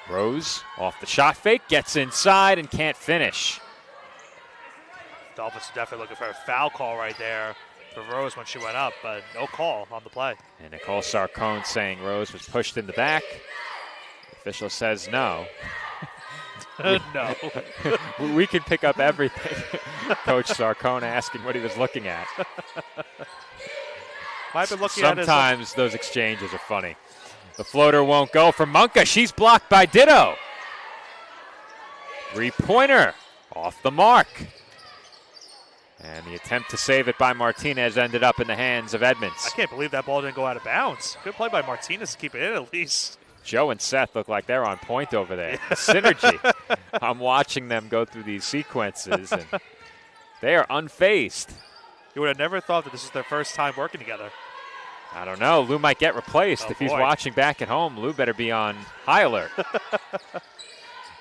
Rose off the shot fake, gets inside and can't finish. Dolphins are definitely looking for a foul call right there for Rose when she went up, but no call on the play. And Nicole Sarcone saying Rose was pushed in the back. The official says no. No. We can pick up everything. Coach Sarcone asking what he was looking at. Might have been looking Sometimes those exchanges are funny. The floater won't go for Monka. She's blocked by Ditto. 3-pointer off the mark. And the attempt to save it by Martinez ended up in the hands of Edmonds. I can't believe that ball didn't go out of bounds. Good play by Martinez to keep it in at least. Joe and Seth look like they're on point over there. The synergy. I'm watching them go through these sequences, and they are unfazed. You would have never thought that this is their first time working together. I don't know. Lou might get replaced. If he's watching back at home, Lou better be on high alert.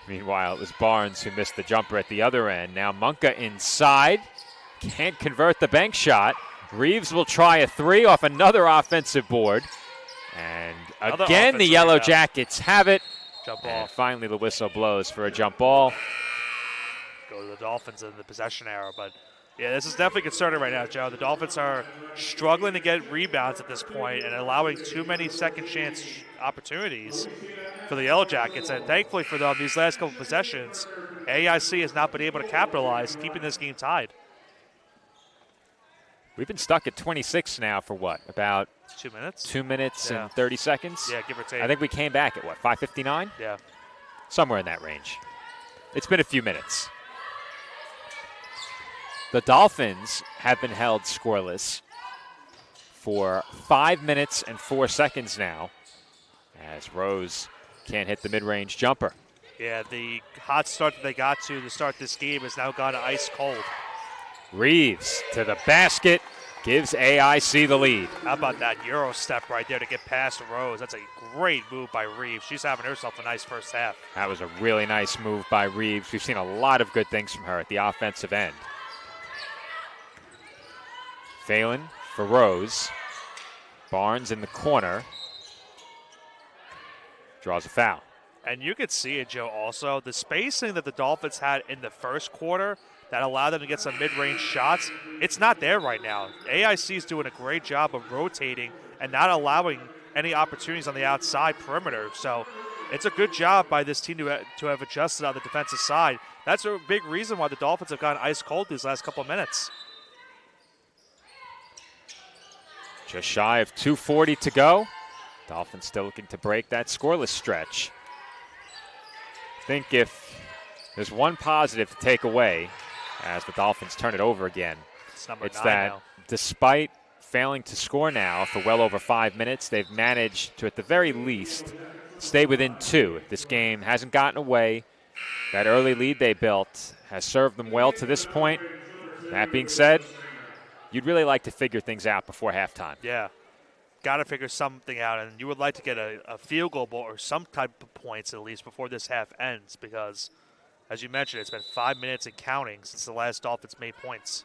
Meanwhile, it was Barnes who missed the jumper at the other end. Now Monka inside. Can't convert the bank shot. Reeves will try a 3 off another offensive board. And again, the Yellow Jackets have it. Jump ball. And finally, the whistle blows for a jump ball. Go to the Dolphins in the possession arrow. But, yeah, this is definitely concerning right now, Joe. The Dolphins are struggling to get rebounds at this point and allowing too many second chance opportunities for the Yellow Jackets. And thankfully for them, these last couple possessions, AIC has not been able to capitalize, keeping this game tied. We've been stuck at 26 now for what? About 2 minutes? 2 minutes and 30 seconds? Yeah, give or take. I think we came back at what, 5:59? Yeah. Somewhere in that range. It's been a few minutes. The Dolphins have been held scoreless for 5 minutes and 4 seconds now as Rose can't hit the mid-range jumper. Yeah, the hot start that they got to start this game has now gone ice cold. Reeves to the basket, gives AIC the lead. How about that Euro step right there to get past Rose? That's a great move by Reeves. She's having herself a nice first half. That was a really nice move by Reeves. We've seen a lot of good things from her at the offensive end. Phelan for Rose. Barnes in the corner. Draws a foul. And you could see it, Joe, also. The spacing that the Dolphins had in the first quarter that allowed them to get some mid-range shots, it's not there right now. AIC is doing a great job of rotating and not allowing any opportunities on the outside perimeter. So it's a good job by this team to have adjusted on the defensive side. That's a big reason why the Dolphins have gone ice cold these last couple of minutes. Just shy of 2:40 to go. Dolphins still looking to break that scoreless stretch. I think if there's one positive to take away as the Dolphins turn it over again, it's that now. Despite failing to score now for well over 5 minutes, they've managed to, at the very least, stay within 2. If this game hasn't gotten away, that early lead they built has served them well to this point. That being said, you'd really like to figure things out before halftime. Yeah. got to figure something out, and you would like to get a field goal or some type of points at least before this half ends because, as you mentioned, it's been 5 minutes and counting since the last Dolphins made points.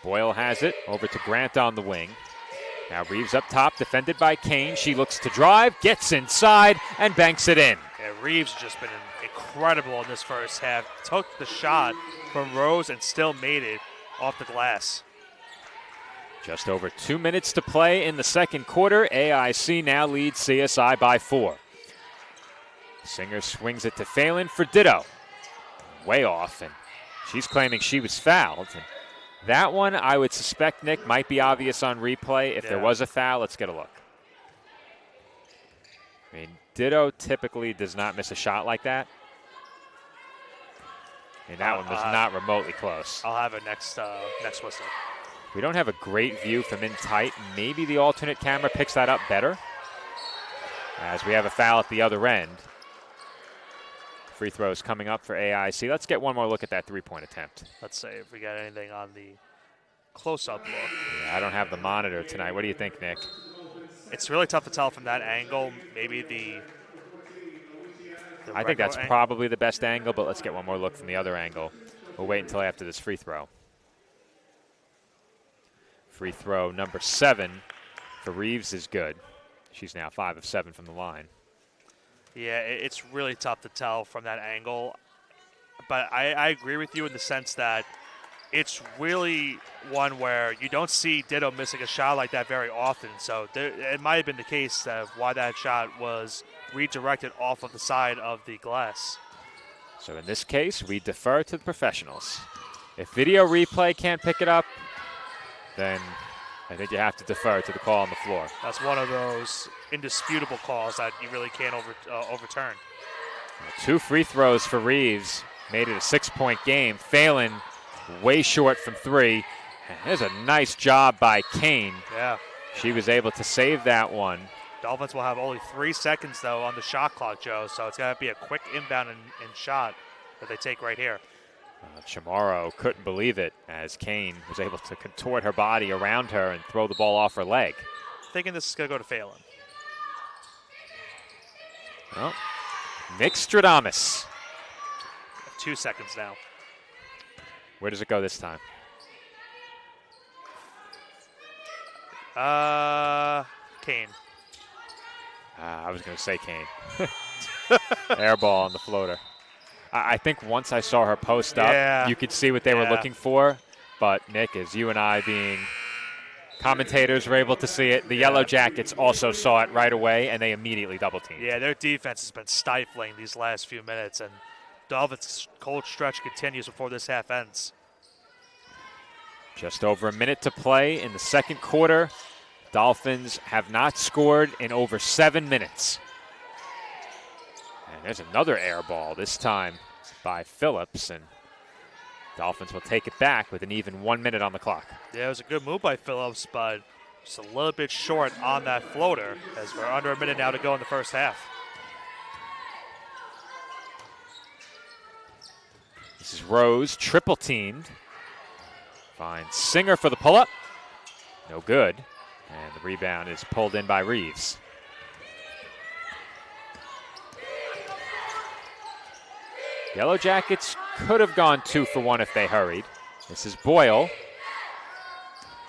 Boyle has it over to Grant on the wing. Now Reeves up top, defended by Kane. She looks to drive, gets inside, and banks it in. Yeah, Reeves has just been incredible in this first half. Took the shot from Rose and still made it off the glass. Just over 2 minutes to play in the second quarter. AIC now leads CSI by 4. Singer swings it to Phelan for ditto. Way off, and she's claiming she was fouled. And that one, I would suspect, Nick, might be obvious on replay. If there was a foul, let's get a look. I mean, ditto typically does not miss a shot like that. And that one was not remotely close. I'll have it next whistle. We don't have a great view from in tight. Maybe the alternate camera picks that up better, as we have a foul at the other end. Free throws coming up for AIC. Let's get one more look at that three-point attempt. Let's see if we got anything on the close-up look. Yeah, I don't have the monitor tonight. What do you think, Nick? It's really tough to tell from that angle. Maybe the I think that's probably the best angle, but let's get one more look from the other angle. We'll wait until after this free throw. Free throw number 7 for Reeves is good. She's now 5 of 7 from the line. Yeah, it's really tough to tell from that angle. But I agree with you in the sense that it's really one where you don't see Ditto missing a shot like that very often. So it might have been the case of why that shot was redirected off of the side of the glass. So in this case, we defer to the professionals. If video replay can't pick it up, then I think you have to defer to the call on the floor. That's one of those indisputable calls that you really can't overturn. 2 free throws for Reeves made it a 6-point game. Phelan way short from 3. There's a nice job by Kane. Yeah. She was able to save that one. Dolphins will have only 3 seconds, though, on the shot clock, Joe, so it's going to be a quick inbound and shot that they take right here. Chamorro couldn't believe it as Kane was able to contort her body around her and throw the ball off her leg. Thinking this is going to go to Phelan. Well, Nick Stradamus. 2 seconds now. Where does it go this time? Kane. I was going to say Kane. Air ball on the floater. I think once I saw her post up, you could see what they were looking for. But, Nick, as you and I being commentators were able to see it, the Yellow Jackets also saw it right away, and they immediately double-teamed. Yeah, their defense has been stifling these last few minutes, and Dolphins' cold stretch continues before this half ends. Just over a minute to play in the second quarter. Dolphins have not scored in over 7 minutes. And there's another air ball, this time by Phillips, and Dolphins will take it back with an even 1 minute on the clock. Yeah, it was a good move by Phillips, but just a little bit short on that floater as we're under a minute now to go in the first half. This is Rose, triple teamed. Finds Singer for the pull-up. No good. And the rebound is pulled in by Reeves. Yellow Jackets could have gone 2 for 1 if they hurried. This is Boyle.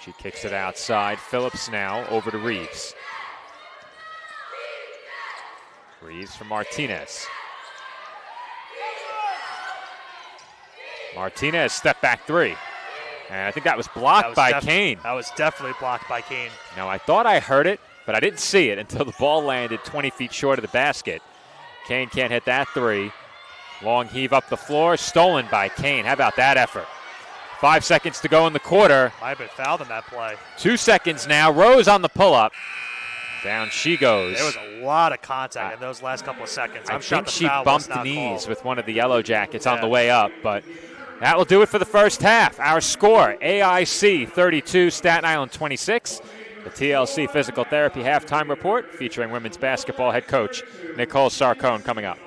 She kicks it outside. Phillips now over to Reeves. Reeves for Martinez. Martinez step back 3. And I think that was blocked by Kane. That was definitely blocked by Kane. Now, I thought I heard it, but I didn't see it until the ball landed 20 feet short of the basket. Kane can't hit that 3. Long heave up the floor, stolen by Kane. How about that effort? 5 seconds to go in the quarter. Might have been fouled in that play. 2 seconds now. Rose on the pull-up. Down she goes. There was a lot of contact in those last couple of seconds. I think she bumped knees with one of the Yellow Jackets on the way up, but that will do it for the first half. Our score, AIC 32, Staten Island 26. The TLC Physical Therapy Halftime Report featuring women's basketball head coach Nicole Sarcone coming up.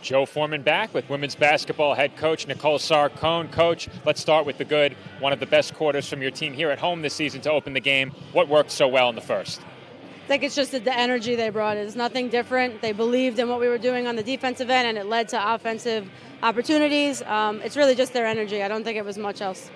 Joe Foreman back with women's basketball head coach Nicole Sarcone. Coach, let's start with the good. One of the best quarters from your team here at home this season to open the game. What worked so well in the first? I think it's just the energy they brought. It's nothing different. They believed in what we were doing on the defensive end, and it led to offensive opportunities. It's really just their energy. I don't think it was much else.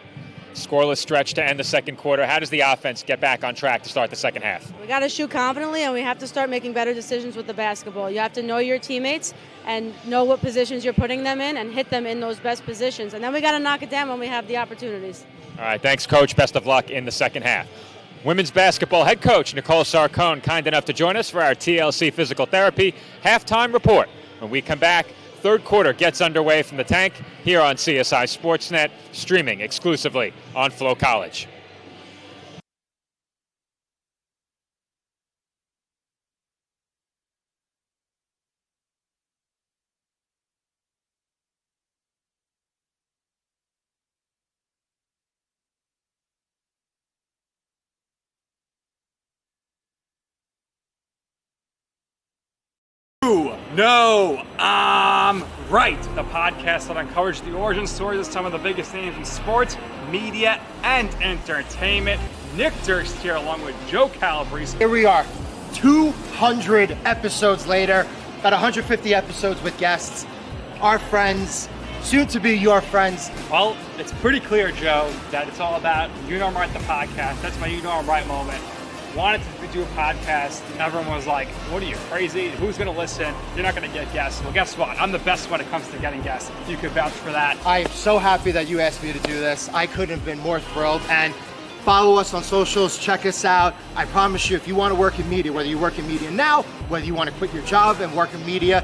Scoreless stretch to end the second quarter. How does the offense get back on track to start the second half? We got to shoot confidently, and we have to start making better decisions with the basketball. You have to know your teammates and know what positions you're putting them in and hit them in those best positions. And then we got to knock it down when we have the opportunities. All right, thanks, Coach. Best of luck in the second half. Women's basketball head coach Nicole Sarcone, kind enough to join us for our TLC Physical Therapy halftime report. When we come back, third quarter gets underway from the tank here on CSI Sportsnet, streaming exclusively on Flow College. No, I'm right. The podcast that uncovers the origin stories of some of the biggest names in sports, media, and entertainment. Nick Durst here along with Joe Calabrese. Here we are, 200 episodes later, about 150 episodes with guests, our friends, soon to be your friends. Well, it's pretty clear, Joe, that it's all about You Know I'm Right, the podcast. That's my You Know I'm Right moment. Wanted to do a podcast, and everyone was like, what are you, crazy? Who's going to listen? You're not going to get guests. Well, guess what? I'm the best when it comes to getting guests. You could vouch for that. I am so happy that you asked me to do this. I couldn't have been more thrilled. And follow us on socials, check us out. I promise you, if you want to work in media, whether you work in media now, whether you want to quit your job and work in media,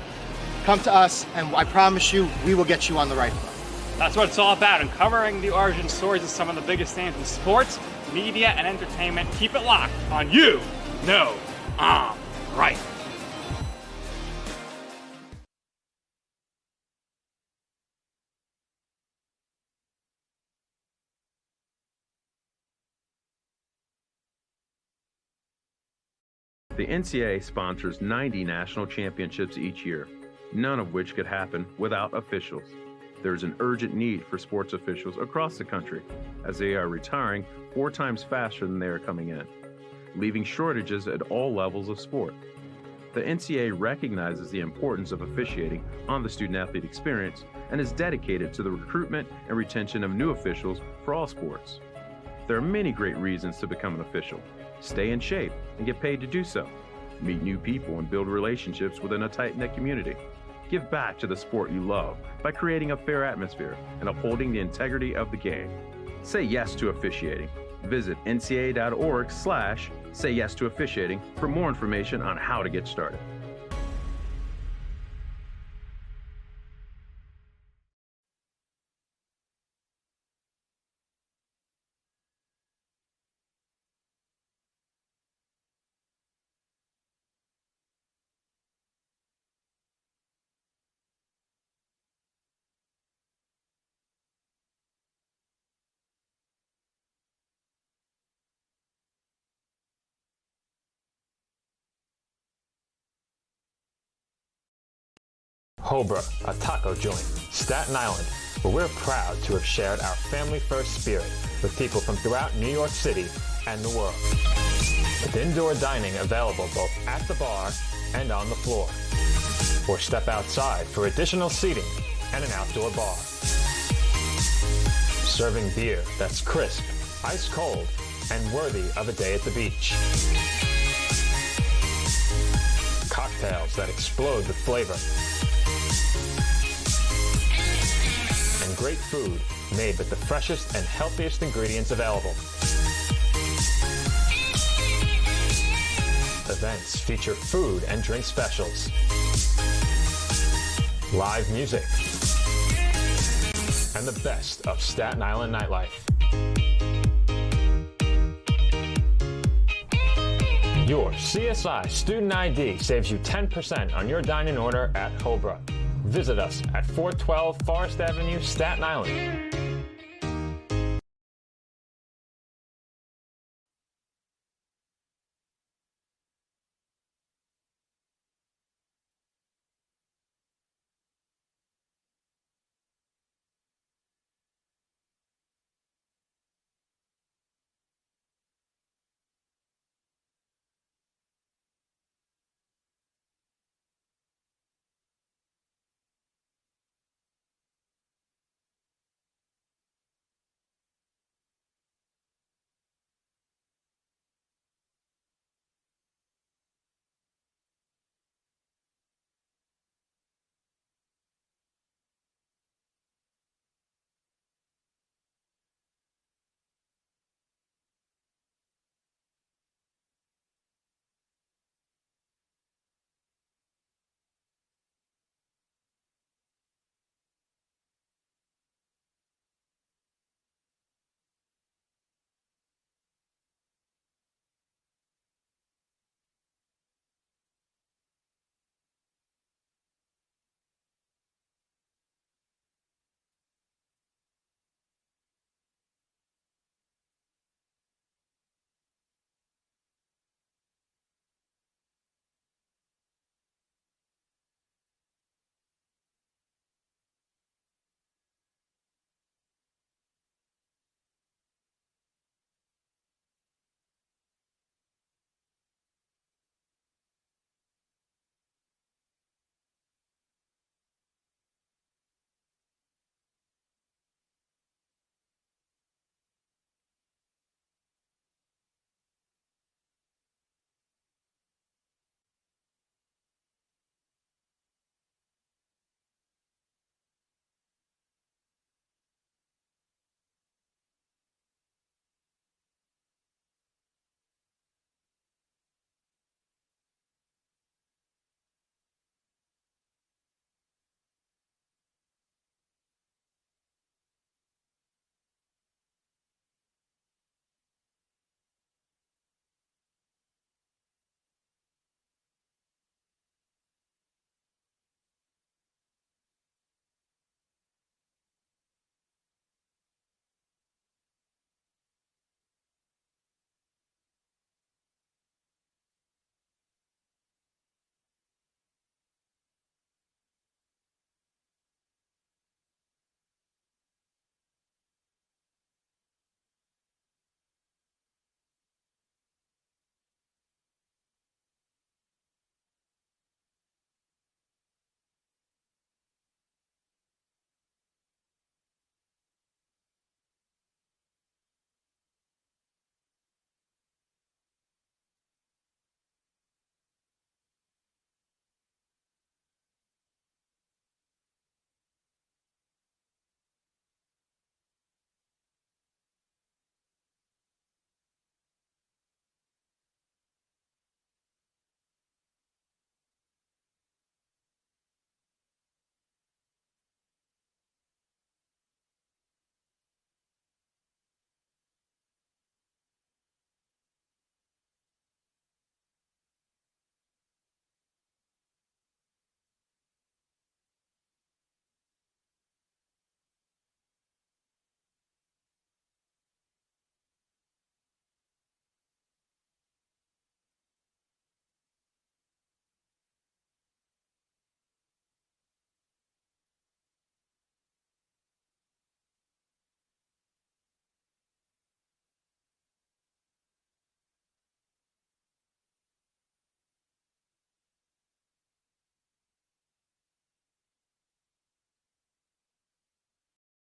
come to us, and I promise you, we will get you on the right foot. That's what it's all about, uncovering the origin stories of some of the biggest names in sports, media, and entertainment. Keep it locked on You Know I'm Right. The NCAA sponsors 90 national championships each year, none of which could happen without officials. There's an urgent need for sports officials across the country, as they are retiring 4 times faster than they are coming in, leaving shortages at all levels of sport. The NCAA recognizes the importance of officiating on the student-athlete experience and is dedicated to the recruitment and retention of new officials for all sports. There are many great reasons to become an official. Stay in shape and get paid to do so. Meet new people and build relationships within a tight-knit community. Give back to the sport you love by creating a fair atmosphere and upholding the integrity of the game. Say yes to officiating. Visit ncaa.org/say yes to officiating for more information on how to get started. Hobra, a taco joint, Staten Island, where we're proud to have shared our family-first spirit with people from throughout New York City and the world. With indoor dining available both at the bar and on the floor. Or step outside for additional seating and an outdoor bar. Serving beer that's crisp, ice cold, and worthy of a day at the beach. Cocktails that explode with flavor. And great food made with the freshest and healthiest ingredients available. Events feature food and drink specials, live music, and the best of Staten Island nightlife. Your CSI Student ID saves you 10% on your dining order at Hobra. Visit us at 412 Forest Avenue, Staten Island.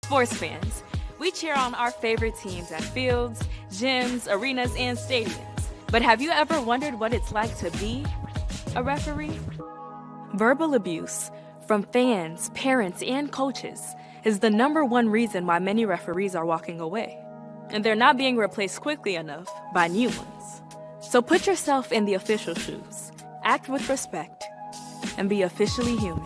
Sports fans, we cheer on our favorite teams at fields, gyms, arenas, and stadiums. But have you ever wondered what it's like to be a referee? Verbal abuse from fans, parents, and coaches is the #1 reason why many referees are walking away. And they're not being replaced quickly enough by new ones. So put yourself in the official shoes, act with respect, and be officially human.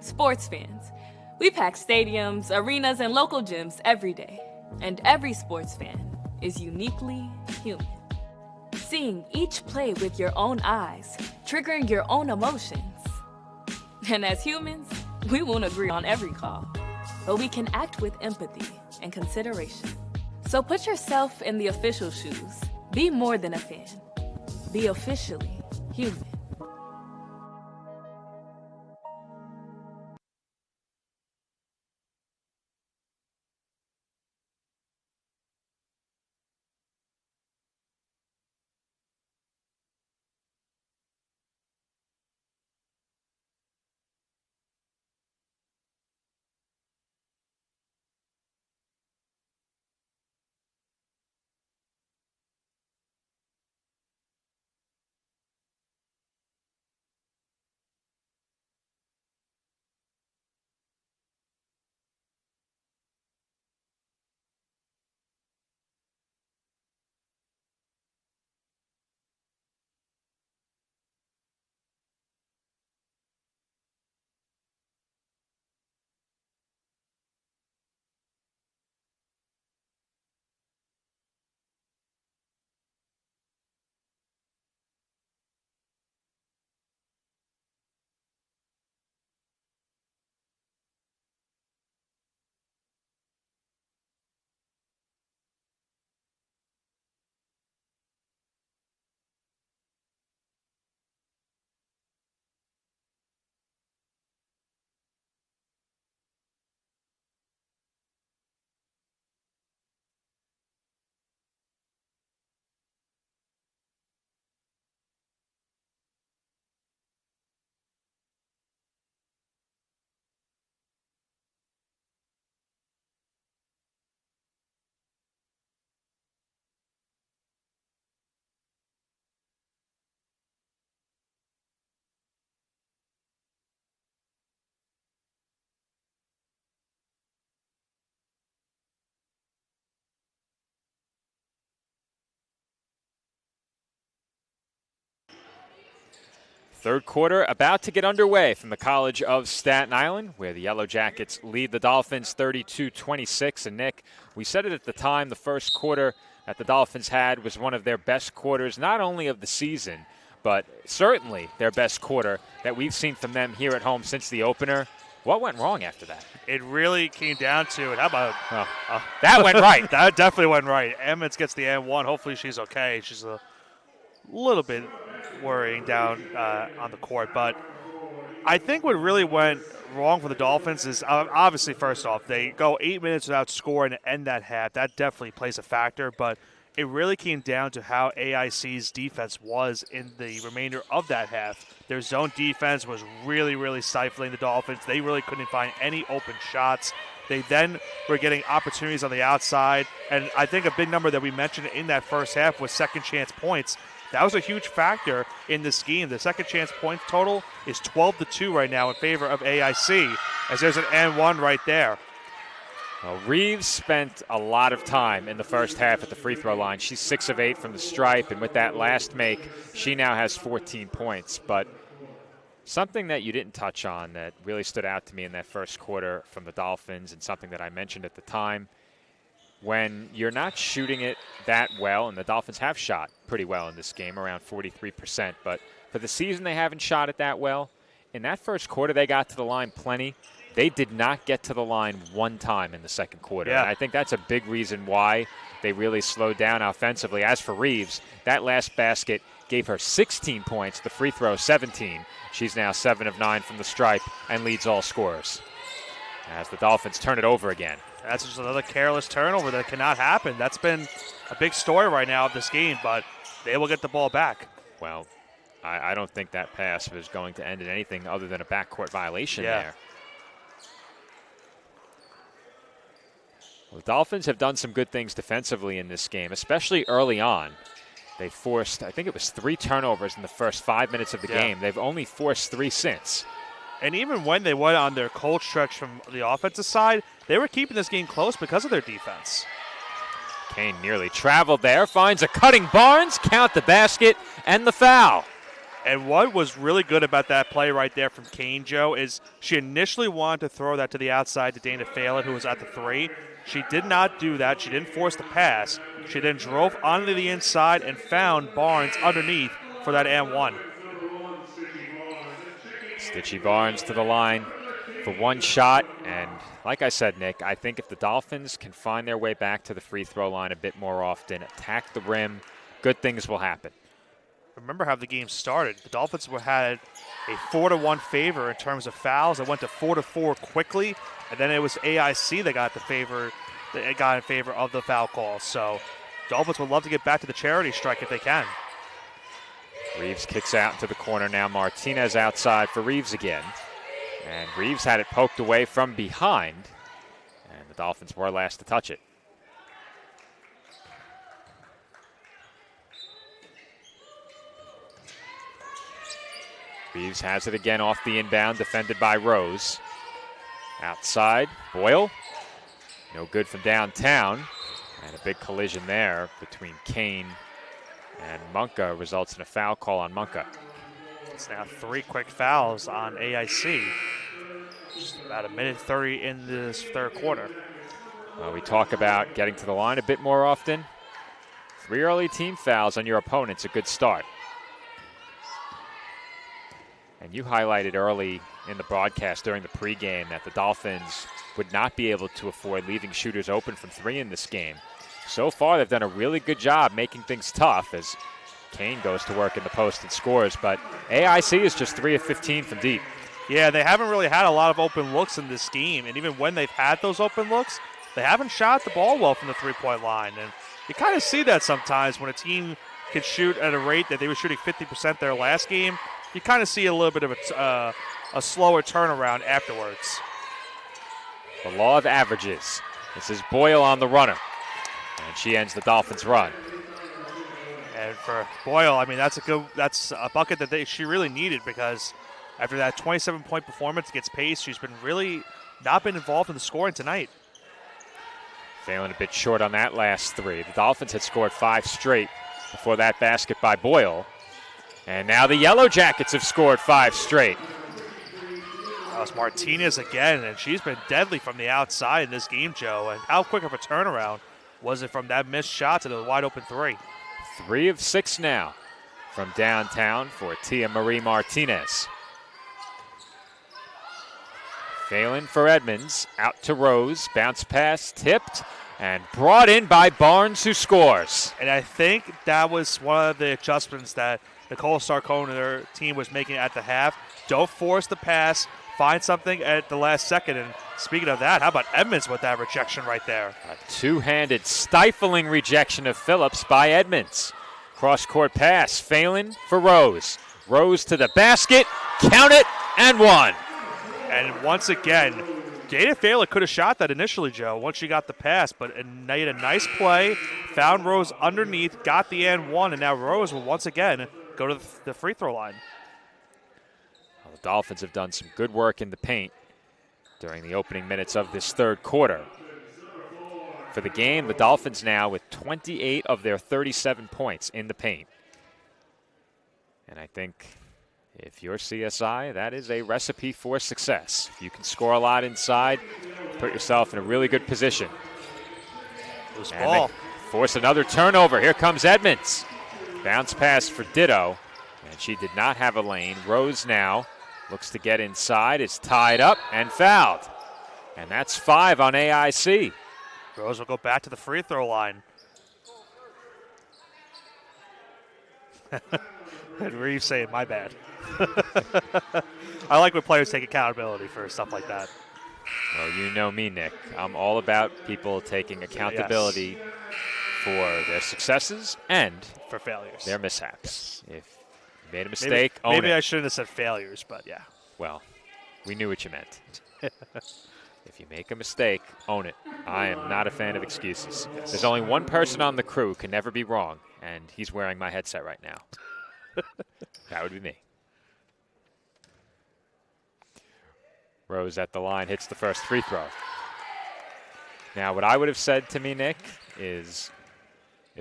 Sports fans, we pack stadiums, arenas, and local gyms every day. And every sports fan is uniquely human. Seeing each play with your own eyes, triggering your own emotions. And as humans, we won't agree on every call, but we can act with empathy and consideration. So put yourself in the official shoes. Be more than a fan. Be officially human. Third quarter about to get underway from the College of Staten Island, where the Yellow Jackets lead the Dolphins 32-26. And Nick, we said it at the time, the first quarter that the Dolphins had was one of their best quarters, not only of the season, but certainly their best quarter that we've seen from them here at home since the opener. What went wrong after that? It really came down to it. How about that went right. That definitely went right. Emmons gets the M1. Hopefully she's okay. She's a little bit worrying down on the court. But I think what really went wrong for the Dolphins is obviously, first off, they go 8 minutes without scoring to end that half. That definitely plays a factor. But it really came down to how AIC's defense was in the remainder of that half. Their zone defense was really, really stifling the Dolphins. They really couldn't find any open shots. They then were getting opportunities on the outside. And I think a big number that we mentioned in that first half was second chance points. That was a huge factor in this game. The second chance point total is 12-2 right now in favor of AIC, as there's an N1 right there. Well, Reeves spent a lot of time in the first half at the free throw line. She's 6 of 8 from the stripe, and with that last make, she now has 14 points. But something that you didn't touch on that really stood out to me in that first quarter from the Dolphins, and something that I mentioned at the time, when you're not shooting it that well, and the Dolphins have shot pretty well in this game, around 43%, but for the season they haven't shot it that well. In that first quarter, they got to the line plenty. They did not get to the line one time in the second quarter. Yeah. And I think that's a big reason why they really slowed down offensively. As for Reeves, that last basket gave her 16 points, the free throw 17. She's now 7 of 9 from the stripe and leads all scorers. As the Dolphins turn it over again. That's just another careless turnover that cannot happen. That's been a big story right now of this game, but they will get the ball back. Well, I don't think that pass was going to end in anything other than a backcourt violation there. Well, the Dolphins have done some good things defensively in this game, especially early on. They forced, I think it was 3 turnovers in the first 5 minutes of the game. They've only forced 3 since. And even when they went on their cold stretch from the offensive side, they were keeping this game close because of their defense. Kane nearly traveled there, finds a cutting Barnes, count the basket, and the foul. And what was really good about that play right there from Kane, Joe, is she initially wanted to throw that to the outside to Dana Phelan, who was at the 3. She did not do that. She didn't force the pass. She then drove onto the inside and found Barnes underneath for that and 1. Stitchy Barnes to the line for one shot. And like I said, Nick, I think if the Dolphins can find their way back to the free throw line a bit more often, attack the rim, good things will happen. Remember how the game started. The Dolphins had a 4-1 favor in terms of fouls. It went to 4-4 quickly, and then it was AIC that got in favor of the foul call. So Dolphins would love to get back to the charity strike if they can. Reeves kicks out into the corner now. Martinez outside for Reeves again. And Reeves had it poked away from behind, and the Dolphins were last to touch it. Reeves has it again off the inbound, defended by Rose. Outside, Boyle. No good from downtown. And a big collision there between Kane and Munka results in a foul call on Munka. It's now 3 quick fouls on AIC. Just about 1:30 in this third quarter. We talk about getting to the line a bit more often. 3 early team fouls on your opponent's a good start. And you highlighted early in the broadcast during the pregame that the Dolphins would not be able to afford leaving shooters open from 3 in this game. So far, they've done a really good job making things tough as Kane goes to work in the post and scores. But AIC is just 3 of 15 from deep. Yeah, they haven't really had a lot of open looks in this game. And even when they've had those open looks, they haven't shot the ball well from the 3-point line. And you kind of see that sometimes when a team can shoot at a rate that they were shooting 50% their last game. You kind of see a little bit of a slower turnaround afterwards. The law of averages. This is Boyle on the runner. And she ends the Dolphins' run. And for Boyle, I mean, that's a bucket that she really needed, because after that 27-point performance against Pace, she's been really not been involved in the scoring tonight. Failing a bit short on that last 3. The Dolphins had scored 5 straight before that basket by Boyle. And now the Yellow Jackets have scored 5 straight. That was Martinez again, and she's been deadly from the outside in this game, Joe. And how quick of a turnaround was it from that missed shot to the wide open 3? 3 of 6 now from downtown for Tia Marie Martinez. Phelan for Edmonds, out to Rose, bounce pass, tipped, and brought in by Barnes, who scores. And I think that was one of the adjustments that Nicole Sarcone and her team was making at the half. Don't force the pass, find something at the last second. And speaking of that, how about Edmonds with that rejection right there? A two-handed stifling rejection of Phillips by Edmonds. Cross-court pass, Phelan for Rose. Rose to the basket, count it, and one. And once again, Jada Phelan could have shot that initially, Joe, once she got the pass, but made a nice play, found Rose underneath, got the and one, and now Rose will once again go to the free throw line. Well, the Dolphins have done some good work in the paint during the opening minutes of this third quarter. For the game, the Dolphins now with 28 of their 37 points in the paint. And I think if you're CSI, that is a recipe for success. If you can score a lot inside, put yourself in a really good position. Loose ball. Force another turnover. Here comes Edmonds. Bounce pass for Ditto, and she did not have a lane. Rose now looks to get inside, is tied up and fouled. And that's 5 on AIC. Rose will go back to the free throw line. And Reeves saying, my bad. I like when players take accountability for stuff like that. Well, you know me, Nick. I'm all about people taking accountability for their successes and for failures, their mishaps. Yes. If you made a mistake, own it. Maybe I shouldn't have said failures, but yeah. Well, we knew what you meant. If you make a mistake, own it. I am not a fan of excuses. Yes. There's only one person on the crew who can never be wrong, and he's wearing my headset right now. That would be me. Rose at the line, hits the first free throw. Now, what I would have said to me, Nick, is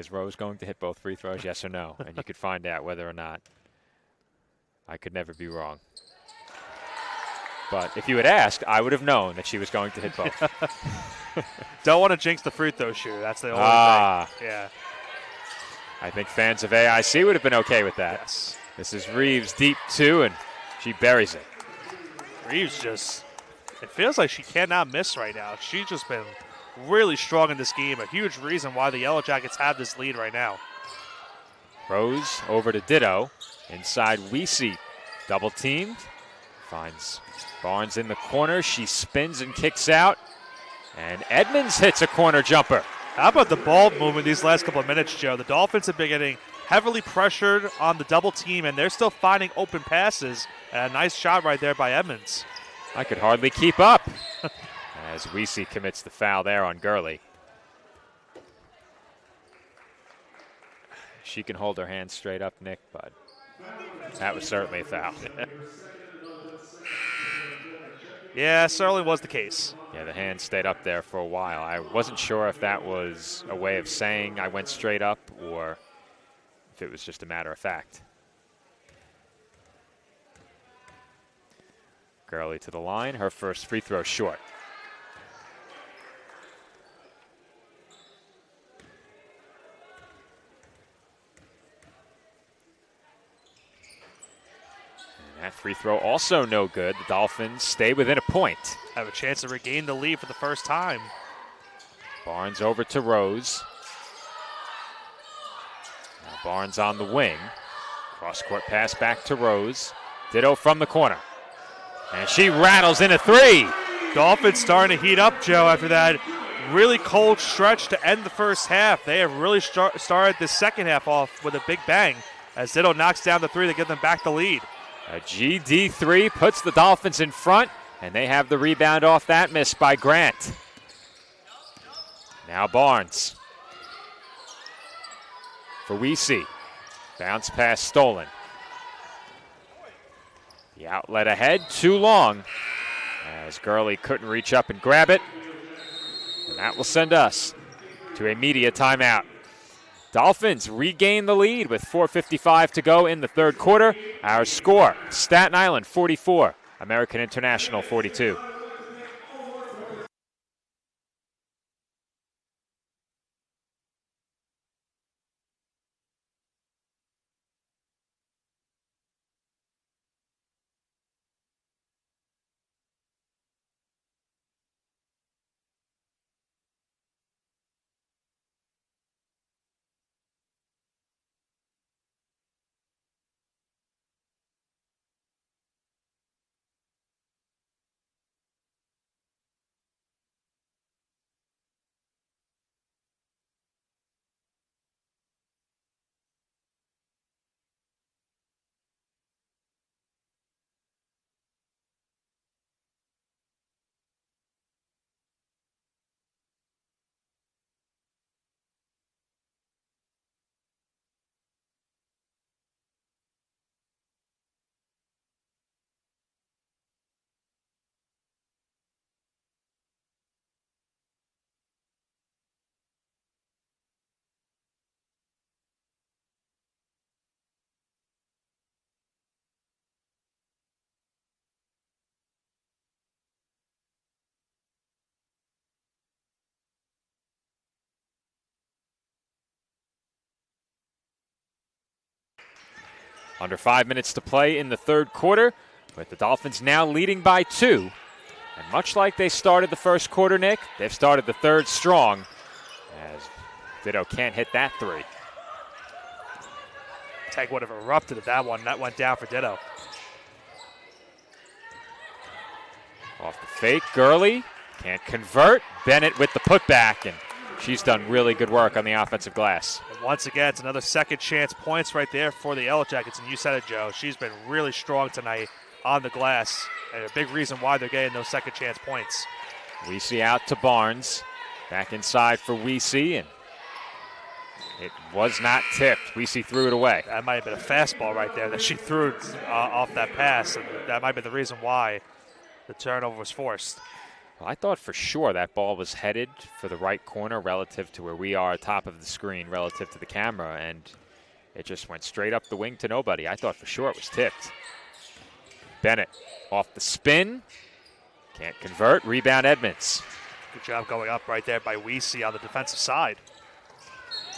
Rose going to hit both free throws, yes or no? And you could find out whether or not I could never be wrong. But if you had asked, I would have known that she was going to hit both. Don't want to jinx the free throw shooter. That's the only thing. Yeah. I think fans of AIC would have been okay with that. Yes. This is Reeves deep 2, and she buries it. Reeves it feels like she cannot miss right now. She's just been really strong in this game. A huge reason why the Yellow Jackets have this lead right now. Rose over to Ditto. Inside Weesey, double teamed. Finds Barnes in the corner. She spins and kicks out. And Edmonds hits a corner jumper. How about the ball movement these last couple of minutes, Joe? The Dolphins have been getting heavily pressured on the double team, and they're still finding open passes. And a nice shot right there by Edmonds. I could hardly keep up as Weesey commits the foul there on Gurley. She can hold her hands straight up, Nick, but that was certainly a foul. Yeah, certainly was the case. Yeah, the hand stayed up there for a while. I wasn't sure if that was a way of saying I went straight up or if it was just a matter of fact. Gurley to the line, her first free throw short. And that free throw also no good. The Dolphins stay within a point. Have a chance to regain the lead for the first time. Barnes over to Rose. Now Barnes on the wing. Cross-court pass back to Rose. Ditto from the corner. And she rattles in a 3. Dolphins starting to heat up, Joe, after that really cold stretch to end the first half. They have really started the second half off with a big bang as Ditto knocks down the 3 to give them back the lead. A GD3 puts the Dolphins in front, and they have the rebound off that miss by Grant. Now Barnes for Weesey. Bounce pass stolen. The outlet ahead, too long, as Gurley couldn't reach up and grab it. And that will send us to a media timeout. Dolphins regain the lead with 4:55 to go in the third quarter. Our score, Staten Island 44, American International 42. Under 5 minutes to play in the third quarter, with the Dolphins now leading by 2. And much like they started the first quarter, Nick, they've started the third strong, as Ditto can't hit that 3. Tag would have erupted at that one. That went down for Ditto. Off the fake, Gurley can't convert. Bennett with the putback, and she's done really good work on the offensive glass. And once again, it's another second chance points right there for the Yellow Jackets, and you said it, Joe. She's been really strong tonight on the glass, and a big reason why they're getting those second chance points. Weesey out to Barnes. Back inside for Weesey, and it was not tipped. Weesey threw it away. That might have been a fastball right there that she threw off that pass, and that might be the reason why the turnover was forced. Well, I thought for sure that ball was headed for the right corner relative to where we are top of the screen relative to the camera, and it just went straight up the wing to nobody. I thought for sure it was tipped. Bennett off the spin. Can't convert. Rebound Edmonds. Good job going up right there by Weesey on the defensive side.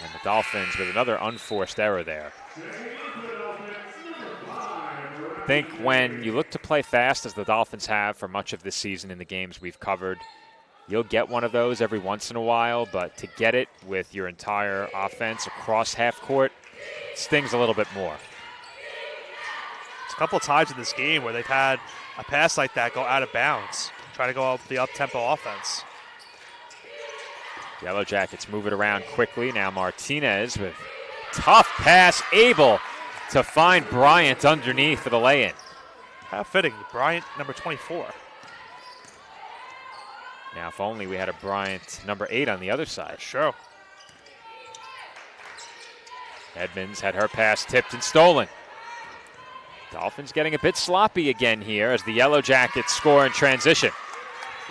And the Dolphins with another unforced error there. I think when you look to play fast, as the Dolphins have for much of this season in the games we've covered, you'll get one of those every once in a while, but to get it with your entire offense across half court stings a little bit more. It's a couple of times in this game where they've had a pass like that go out of bounds, trying to go up the up-tempo offense. Yellow Jackets move it around quickly. Now Martinez with tough pass, able to find Bryant underneath for the lay-in. How fitting. Bryant, number 24. Now, if only we had a Bryant number 8 on the other side. Sure. Edmonds had her pass tipped and stolen. Dolphins getting a bit sloppy again here as the Yellow Jackets score in transition.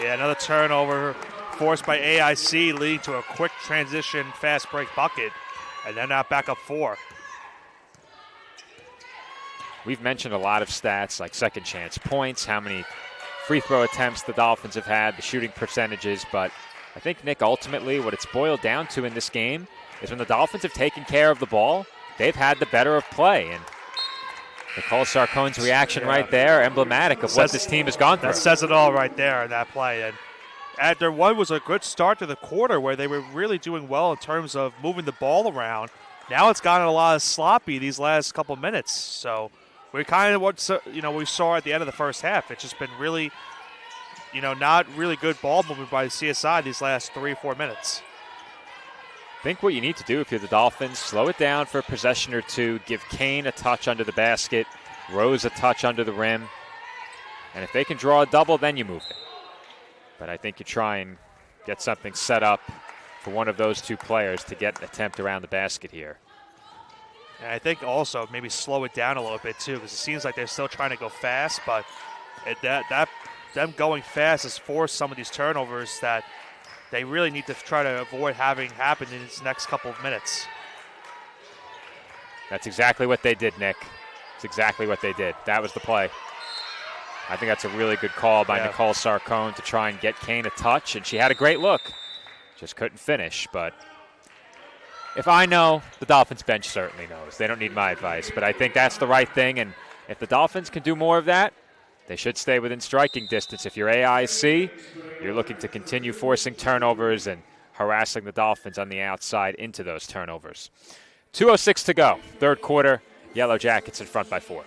Yeah, another turnover forced by AIC, leading to a quick transition fast break bucket, and they're now back up 4. We've mentioned a lot of stats like second chance points, how many free throw attempts the Dolphins have had, the shooting percentages, but I think, Nick, ultimately what it's boiled down to in this game is when the Dolphins have taken care of the ball, they've had the better of play. And Nicole Sarkone's reaction right there, emblematic of what this team has gone through. That says it all right there in that play. And after one was a good start to the quarter where they were really doing well in terms of moving the ball around. Now it's gotten a lot of sloppy these last couple minutes. So we kind of what we saw at the end of the first half. It's just been really, not really good ball movement by the CSI these last 3 or 4 minutes. I think what you need to do if you're the Dolphins, slow it down for a possession or two, give Kane a touch under the basket, Rose a touch under the rim, and if they can draw a double, then you move it. But I think you try and get something set up for one of those two players to get an attempt around the basket here. And I think also maybe slow it down a little bit too, because it seems like they're still trying to go fast, but them going fast has forced some of these turnovers that they really need to try to avoid having happen in these next couple of minutes. That's exactly what they did, Nick. It's exactly what they did. That was the play. I think that's a really good call by Nicole Sarcone to try and get Kane a touch, and she had a great look. Just couldn't finish, but if I know, the Dolphins bench certainly knows. They don't need my advice, but I think that's the right thing, and if the Dolphins can do more of that, they should stay within striking distance. If you're AIC, you're looking to continue forcing turnovers and harassing the Dolphins on the outside into those turnovers. 2:06 to go, third quarter. Yellow Jackets in front by 4.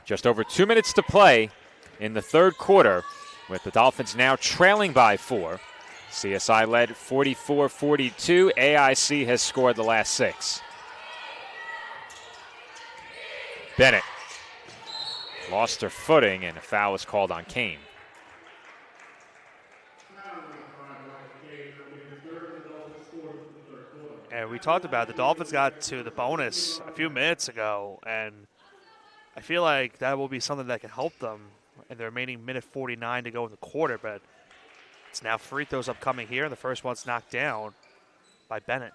Just over 2 minutes to play in the third quarter, with the Dolphins now trailing by 4. CSI led 44-42. AIC has scored the last 6. Bennett lost her footing, and a foul was called on Kane. And we talked about the Dolphins got to the bonus a few minutes ago, and I feel like that will be something that can help them in the remaining minute 49 to go in the quarter, but it's now free throws upcoming here, and the first one's knocked down by Bennett.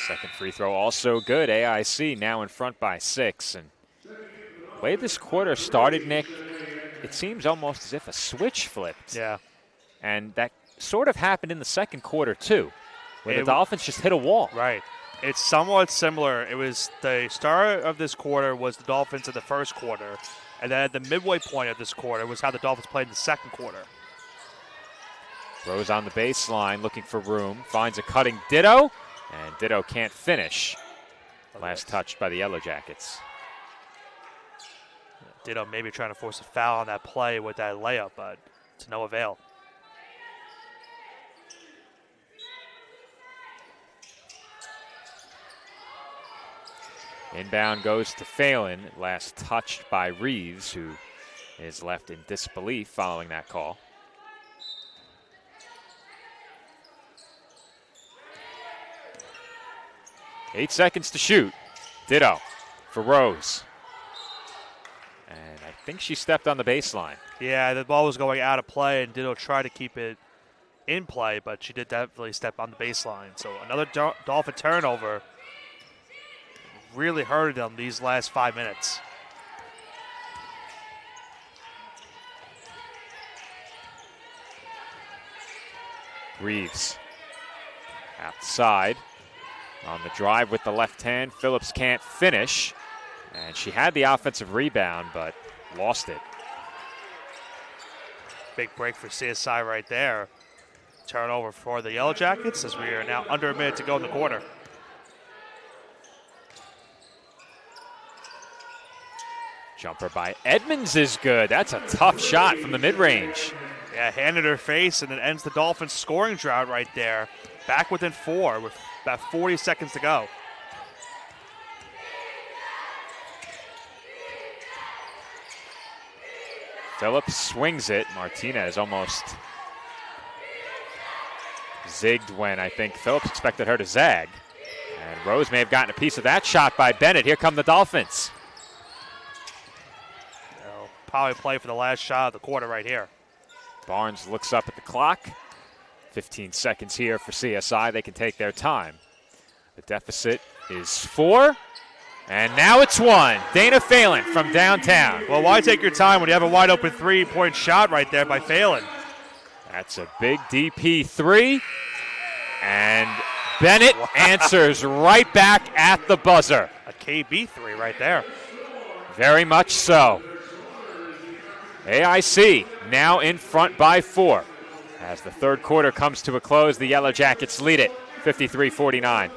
Second free throw also good. AIC now in front by 6. And the way this quarter started, Nick, it seems almost as if a switch flipped. Yeah. And that sort of happened in the second quarter, too, where the Dolphins just hit a wall. Right. It's somewhat similar. It was the start of this quarter was the Dolphins in the first quarter, and then at the midway point of this quarter was how the Dolphins played in the second quarter. Rose on the baseline looking for room, finds a cutting Ditto, and Ditto can't finish. Last touched by the Yellow Jackets. Ditto maybe trying to force a foul on that play with that layup, but to no avail. Inbound goes to Phelan, last touched by Reeves, who is left in disbelief following that call. Eight seconds to shoot. Ditto for Rose. And I think she stepped on the baseline. Yeah, the ball was going out of play, and Ditto tried to keep it in play, but she did definitely step on the baseline. So another Dolphin turnover. Really hurted them these last 5 minutes. Reeves outside on the drive with the left hand. Phillips can't finish, and she had the offensive rebound but lost it. Big break for CSI right there. Turnover for the Yellow Jackets as we are now under a minute to go in the quarter. Jumper by Edmonds is good. That's a tough shot from the mid-range. Yeah, hand in her face, and it ends the Dolphins' scoring drought right there. Back within 4 with about 40 seconds to go. Phillips swings it. Martinez almost zigged when I think Phillips expected her to zag. And Rose may have gotten a piece of that shot by Bennett. Here come the Dolphins. Probably play for the last shot of the quarter right here. Barnes looks up at the clock. 15 seconds here for CSI. They can take their time. The deficit is 4, and now it's 1. Dana Phelan from downtown. Well, why take your time when you have a wide open 3-point shot right there by Phelan? That's a big DP3, and Bennett answers right back at the buzzer. A KB3 right there. Very much so. AIC now in front by 4. As the third quarter comes to a close, the Yellow Jackets lead it 53-49.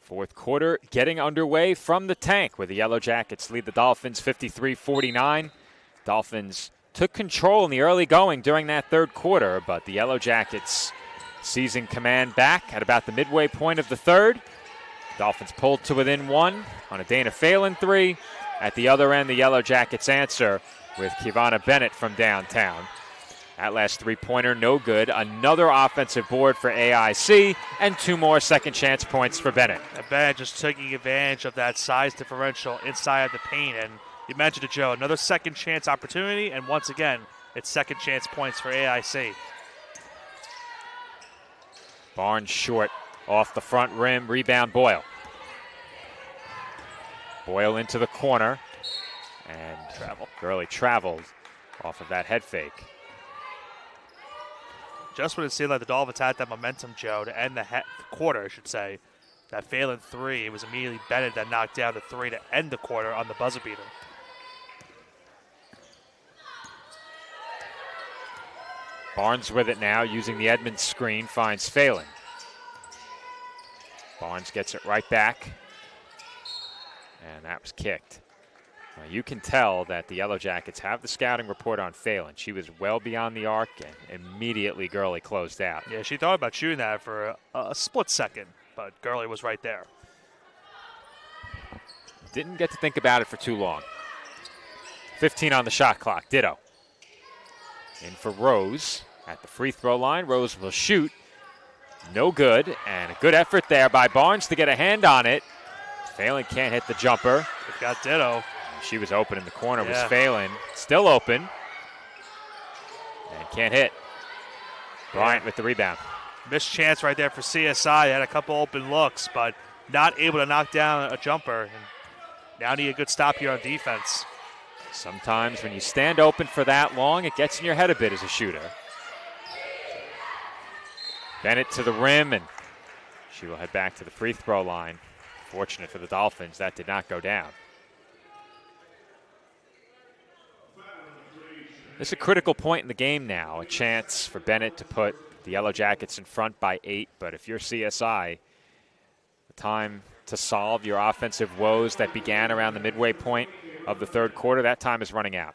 Fourth quarter getting underway from the tank where the Yellow Jackets lead the Dolphins 53-49. Dolphins took control in the early going during that third quarter, but the Yellow Jackets seizing command back at about the midway point of the third. Dolphins pulled to within 1 on a Dana Phelan 3. At the other end, the Yellow Jackets answer with Kivana Bennett from downtown. That last three-pointer, no good. Another offensive board for AIC, and 2 more second-chance points for Bennett. And Bennett just taking advantage of that size differential inside of the paint. And you mentioned it, Joe, another second-chance opportunity, and once again, it's second-chance points for AIC. Barnes short off the front rim. Rebound, Boyle. Boyle into the corner, and Gurley traveled off of that head fake. Just when it seemed like the Dolphins had that momentum, Joe, to end the quarter, I should say. That Phelan 3, it was immediately Bennett that knocked down the 3 to end the quarter on the buzzer beater. Barnes with it now, using the Edmonds screen, finds Phelan. Barnes gets it right back, and that was kicked. Now you can tell that the Yellow Jackets have the scouting report on Phelan. She was well beyond the arc, and immediately Gurley closed out. Yeah, she thought about shooting that for a split second, but Gurley was right there. Didn't get to think about it for too long. 15 on the shot clock, ditto. In for Rose at the free throw line. Rose will shoot. No good, and a good effort there by Barnes to get a hand on it. Phelan can't hit the jumper. It got ditto. She was open in the corner, was Phelan. Still open. And can't hit. Bryant with the rebound. Missed chance right there for CSI. They had a couple open looks, but not able to knock down a jumper. And now need a good stop here on defense. Sometimes when you stand open for that long, it gets in your head a bit as a shooter. Bennett to the rim, and she will head back to the free throw line. Fortunate for the Dolphins, that did not go down. This is a critical point in the game now. A chance for Bennett to put the Yellow Jackets in front by 8. But if you're CSI, the time to solve your offensive woes that began around the midway point of the third quarter, that time is running out.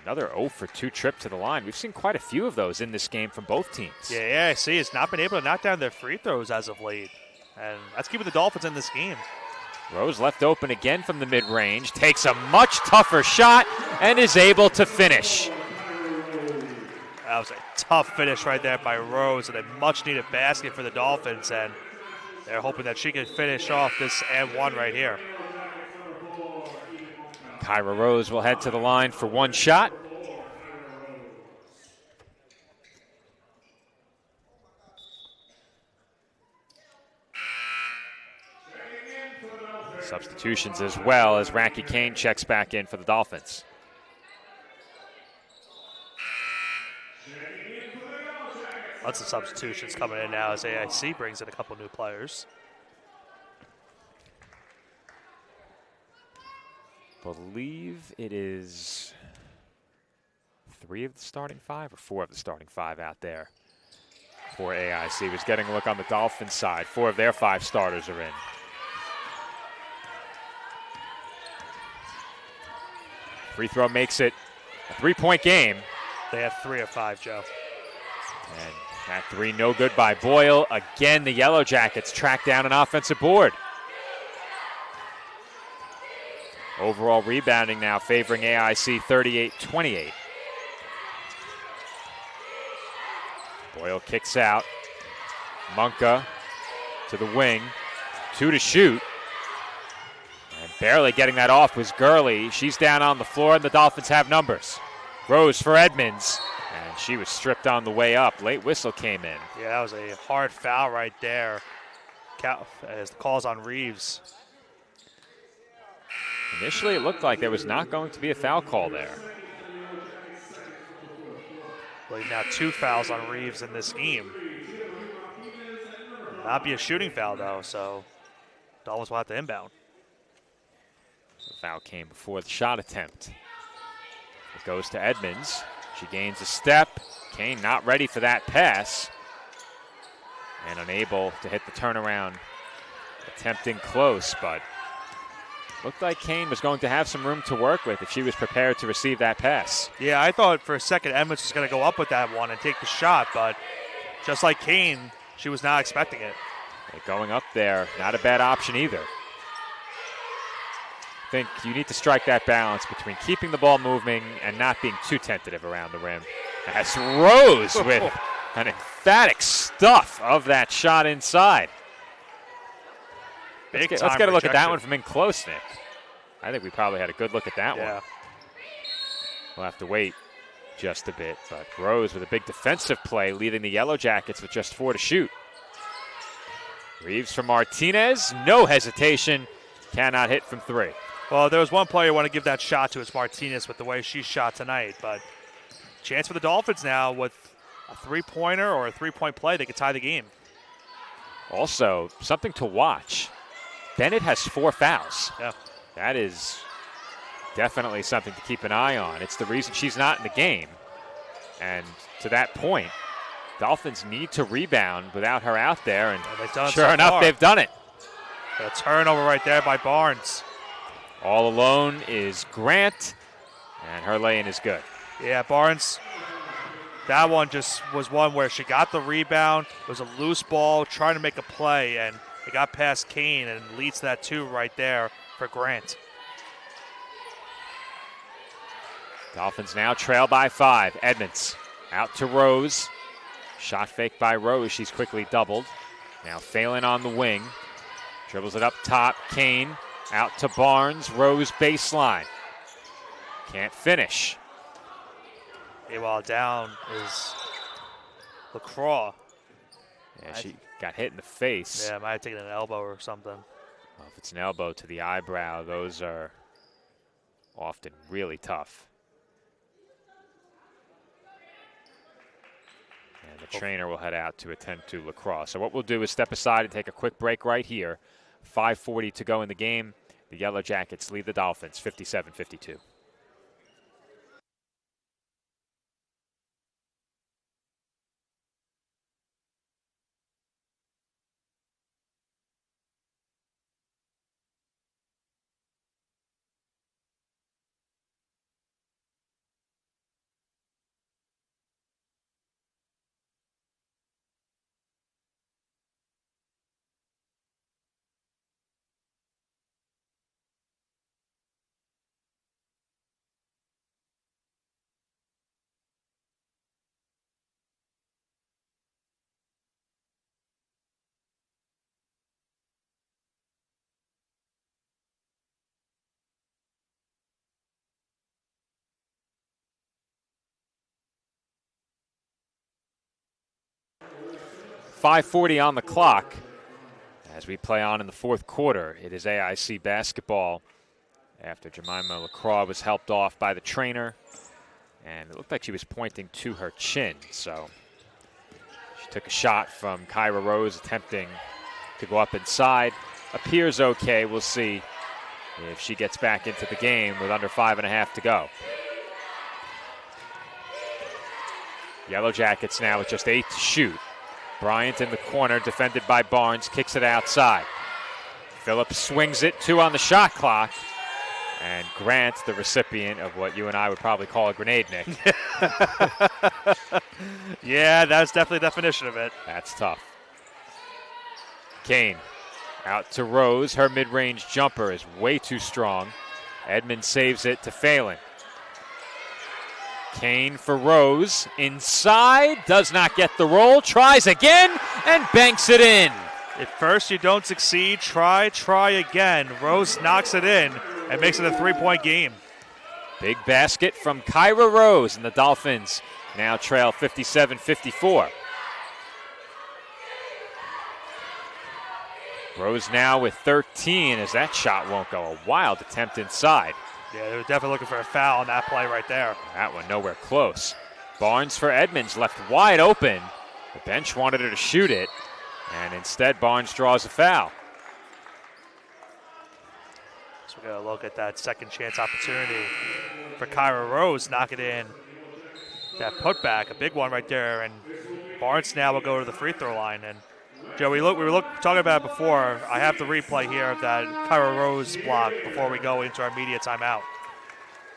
Another 0 for 2 trip to the line. We've seen quite a few of those in this game from both teams. Yeah, I see. Has not been able to knock down their free throws as of late. And that's keeping the Dolphins in this game. Rose left open again from the mid-range, takes a much tougher shot, and is able to finish. That was a tough finish right there by Rose, and a much-needed basket for the Dolphins. And They're hoping that she can finish off this and one right here. Kyra Rose will head to the line for one shot. Substitutions as well as Rackie Kane checks back in for the Dolphins. Lots of substitutions coming in now as AIC brings in a couple new players. Believe it is 3 of the starting 5 or 4 of the starting 5 out there for AIC. Was getting a look on the Dolphins side. 4 of their 5 starters are in. Free throw makes it a 3-point game. They have 3 of 5, Joe. And that 3 no good by Boyle. Again, the Yellow Jackets track down an offensive board. Overall rebounding now favoring AIC 38-28. Boyle kicks out. Munka to the wing. 2 to shoot. And barely getting that off was Gurley. She's down on the floor, and the Dolphins have numbers. Rose for Edmonds. And she was stripped on the way up. Late whistle came in. Yeah, that was a hard foul right there. As the call's on Reeves. Initially, it looked like there was not going to be a foul call there. Well, now 2 fouls on Reeves in this game. Not be a shooting foul, though, so Dolphins will have to inbound. The foul came before the shot attempt. It goes to Edmonds. She gains a step. Kane not ready for that pass. And unable to hit the turnaround. Attempting close, but looked like Kane was going to have some room to work with if she was prepared to receive that pass. Yeah, I thought for a second Edmonds was going to go up with that one and take the shot, but just like Kane, she was not expecting it. Going up there, not a bad option either. I think you need to strike that balance between keeping the ball moving and not being too tentative around the rim. As Rose with an emphatic stuff of that shot inside. Let's get a look at that one from in close, Nick. I think we probably had a good look at that one. We'll have to wait just a bit, but Rose with a big defensive play, leaving the Yellow Jackets with just 4 to shoot. Reeves from Martinez, no hesitation, cannot hit from 3. Well, there was one player you want to give that shot to, it's Martinez with the way she shot tonight, but chance for the Dolphins now with a 3-pointer or a 3-point play, they could tie the game. Also, something to watch. Bennett has 4 fouls. Yeah. That is definitely something to keep an eye on. It's the reason she's not in the game. And to that point, Dolphins need to rebound without her out there, and sure enough, they've done it. A turnover right there by Barnes. All alone is Grant, and her lay-in is good. Yeah, Barnes, that one just was one where she got the rebound. It was a loose ball, trying to make a play, and it got past Kane and leads to that 2 right there for Grant. Dolphins now trail by 5. Edmonds out to Rose. Shot fake by Rose. She's quickly doubled. Now Phelan on the wing. Dribbles it up top. Kane out to Barnes. Rose baseline. Can't finish. Meanwhile, down is LaCroix. Yeah, she got hit in the face. Yeah, might have taken an elbow or something. Well, if it's an elbow to the eyebrow, those are often really tough. And the trainer will head out to attend to LaCroix. So what we'll do is step aside and take a quick break right here. 5:40 to go in the game. The Yellow Jackets lead the Dolphins 57-52. 5:40 on the clock as we play on in the fourth quarter. It is AIC basketball after Jemima LaCroix was helped off by the trainer. And it looked like she was pointing to her chin. So she took a shot from Kyra Rose, attempting to go up inside. Appears okay. We'll see if she gets back into the game with under 5.5 to go. Yellow Jackets now with just 8 to shoot. Bryant in the corner, defended by Barnes, kicks it outside. Phillips swings it, 2 on the shot clock. And Grant, the recipient of what you and I would probably call a grenade, Nick. Yeah, that's definitely the definition of it. That's tough. Kane out to Rose. Her mid-range jumper is way too strong. Edmonds saves it to Phelan. Kane for Rose. Inside, does not get the roll. Tries again and banks it in. If first you don't succeed, try again. Rose knocks it in and makes it a 3-point game. Big basket from Kyra Rose, and the Dolphins now trail 57-54. Rose now with 13 as that shot won't go. A wild attempt inside. Yeah, they were definitely looking for a foul on that play right there. That one nowhere close. Barnes for Edmonds, left wide open. The bench wanted her to shoot it, and instead Barnes draws a foul. So we're going to look at that second chance opportunity for Kyra Rose, knock it in. That putback, a big one right there, and Barnes now will go to the free throw line. And Joe, we were talking about it before. I have the replay here of that Kyra Rose block before we go into our media timeout.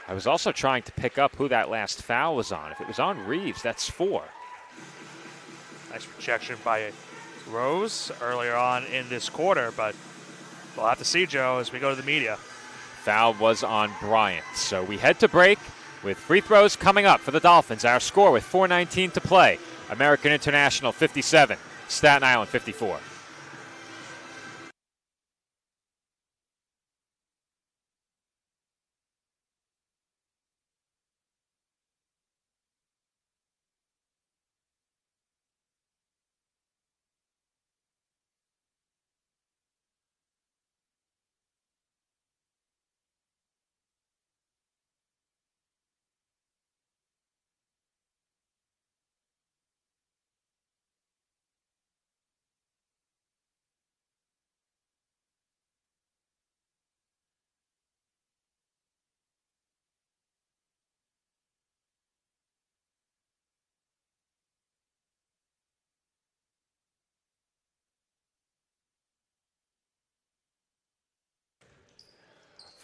I was also trying to pick up who that last foul was on. If it was on Reeves, that's 4. Nice rejection by Rose earlier on in this quarter, but we'll have to see, Joe, as we go to the media. Foul was on Bryant. So we head to break with free throws coming up for the Dolphins. Our score with 4:19 to play. American International 57, Staten Island 54.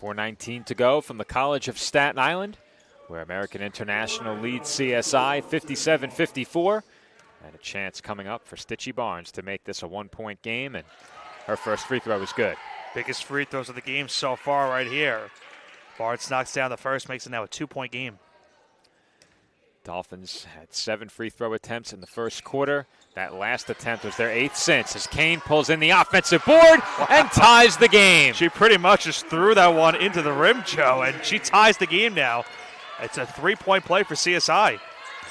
.419 to go from the College of Staten Island, where American International leads CSI 57-54. And a chance coming up for Stitchie Barnes to make this a 1-point game, and her first free throw was good. Biggest free throws of the game so far right here. Barnes knocks down the first, makes it now a 2-point game. Dolphins had 7 free throw attempts in the first quarter. That last attempt was their 8th since as Kane pulls in the offensive board and ties the game. She pretty much just threw that one into the rim, Joe, and she ties the game now. It's a 3-point play for CSI.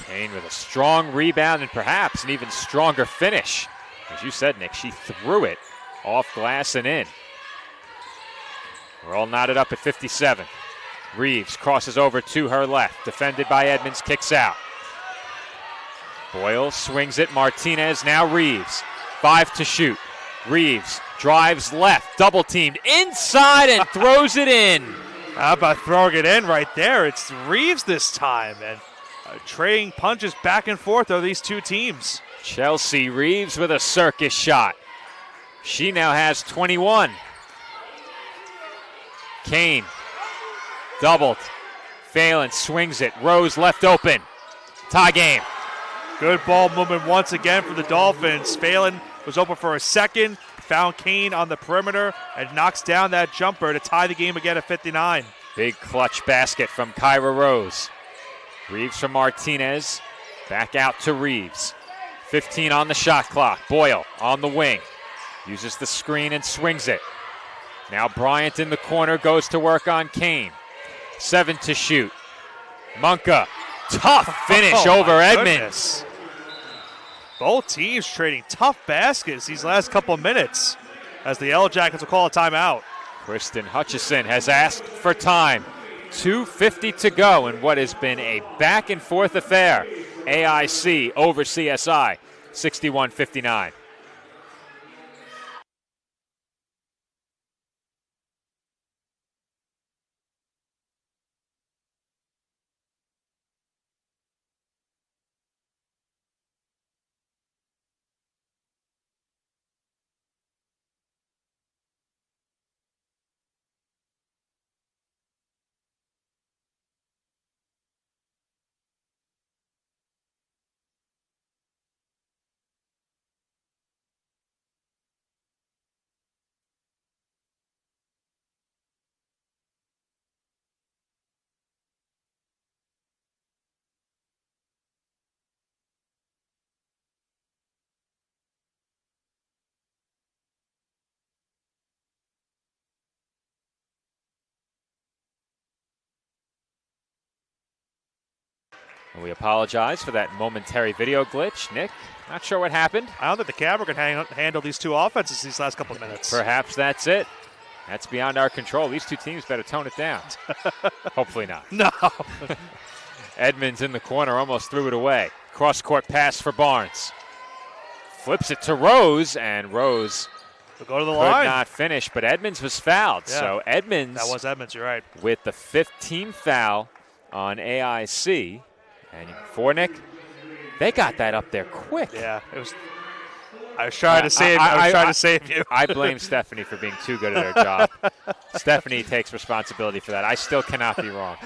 Kane with a strong rebound and perhaps an even stronger finish. As you said, Nick, she threw it off glass and in. We're all knotted up at 57. Reeves crosses over to her left. Defended by Edmonds, kicks out. Boyle swings it. Martinez, now Reeves. 5 to shoot. Reeves drives left, double teamed inside and throws it in. How about throwing it in right there? It's Reeves this time. And trading punches back and forth of these two teams. Chelsea Reeves with a circus shot. She now has 21. Kane doubled. Phelan swings it. Rose left open. Tie game. Good ball movement once again for the Dolphins. Phelan was open for a second, found Kane on the perimeter, and knocks down that jumper to tie the game again at 59. Big clutch basket from Kyra Rose. Reeves from Martinez. Back out to Reeves. 15 on the shot clock. Boyle on the wing. Uses the screen and swings it. Now Bryant in the corner goes to work on Kane. 7 to shoot. Munka, tough finish over Edmonds. Both teams trading tough baskets these last couple of minutes as the Yellow Jackets will call a timeout. Kristen Hutchison has asked for time. 2:50 to go in what has been a back-and-forth affair. AIC over CSI, 61-59. We apologize for that momentary video glitch. Nick, not sure what happened. I don't think the camera can handle these two offenses these last couple of minutes. Perhaps that's it. That's beyond our control. These two teams better tone it down. Hopefully not. No. Edmonds in the corner almost threw it away. Cross-court pass for Barnes. Flips it to Rose, and Rose will go to the could line. not finish, but Edmonds was fouled. Yeah. So Edmonds. That was Edmonds, you're right. With the 15th foul on AIC. And for Nick, they got that up there quick. Yeah, it was. I was trying to save. I was trying to save you. I blame Stephanie for being too good at her job. Stephanie takes responsibility for that. I still cannot be wrong.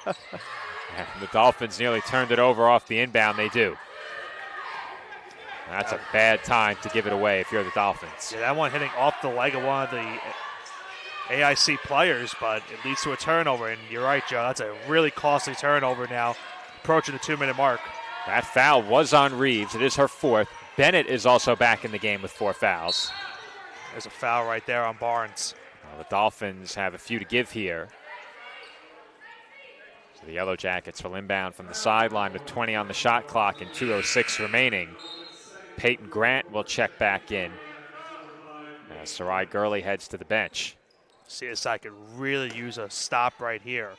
The Dolphins nearly turned it over off the inbound. They do. That's a bad time to give it away if you're the Dolphins. Yeah, that one hitting off the leg of one of the AIC players, but it leads to a turnover. And you're right, Joe. That's a really costly turnover now. Approaching the 2-minute mark. That foul was on Reeves. It is her fourth. Bennett is also back in the game with 4 fouls. There's a foul right there on Barnes. Well, the Dolphins have a few to give here. So the Yellow Jackets will inbound from the sideline with 20 on the shot clock and 2:06 remaining. Peyton Grant will check back in as Sarai Gurley heads to the bench. CSI could really use a stop right here.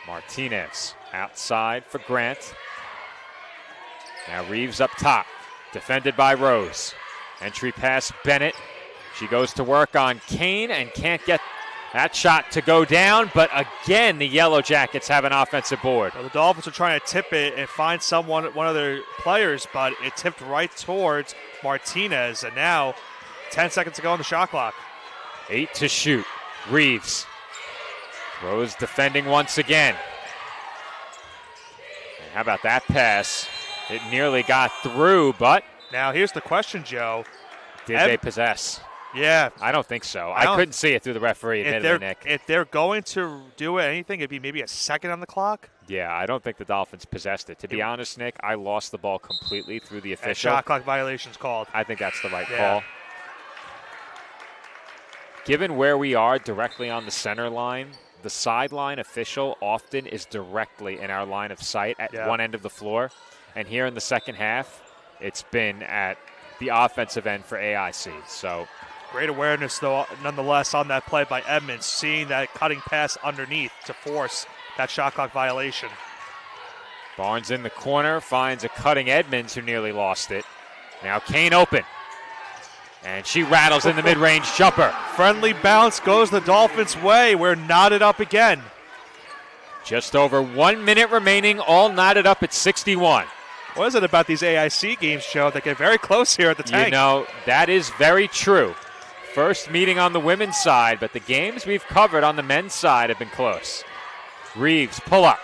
Martinez outside for Grant. Now Reeves up top, defended by Rose. Entry pass Bennett. She goes to work on Kane and can't get that shot to go down, but again the Yellow Jackets have an offensive board. Well, the Dolphins are trying to tip it and find one of their players, but it tipped right towards Martinez, and now 10 seconds to go on the shot clock. 8 to shoot. Reeves. Rose defending once again. And how about that pass? It nearly got through, but... Now here's the question, Joe. Did they possess? Yeah. I don't think so. I couldn't see it through the referee, admittedly, Nick. If they're going to do anything, it'd be maybe a second on the clock. Yeah, I don't think the Dolphins possessed it. To be honest, Nick, I lost the ball completely through the official. Shot clock violation's called. I think that's the right call. Given where we are directly on the center line, the sideline official often is directly in our line of sight at one end of the floor. And here in the second half, it's been at the offensive end for AIC. So great awareness, though, nonetheless, on that play by Edmonds, seeing that cutting pass underneath to force that shot clock violation. Barnes in the corner finds a cutting Edmonds who nearly lost it. Now Kane open. And she rattles in the mid-range jumper. Friendly bounce goes the Dolphins' way. We're knotted up again. Just over 1 minute remaining, all knotted up at 61. What is it about these AIC games, Joe, that get very close here at the tank? You know, that is very true. First meeting on the women's side, but the games we've covered on the men's side have been close. Reeves, pull up,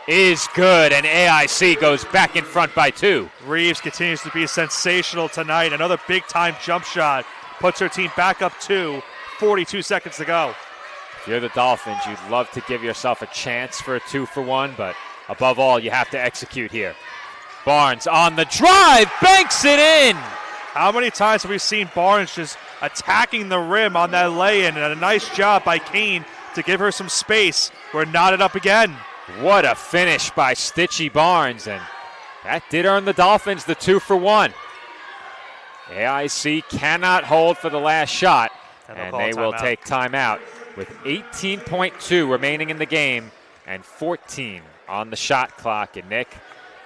is good, and AIC goes back in front by 2. Reeves continues to be sensational tonight. Another big-time jump shot puts her team back up 2, 42 seconds to go. If you're the Dolphins, you'd love to give yourself a chance for a 2-for-1, but above all, you have to execute here. Barnes on the drive, banks it in! How many times have we seen Barnes just attacking the rim on that lay-in, and a nice job by Kane to give her some space. We're knotted up again. What a finish by Stitchy Barnes, and that did earn the Dolphins the 2-for-1. AIC cannot hold for the last shot, and they will take timeout with 18.2 remaining in the game and 14 on the shot clock. And Nick,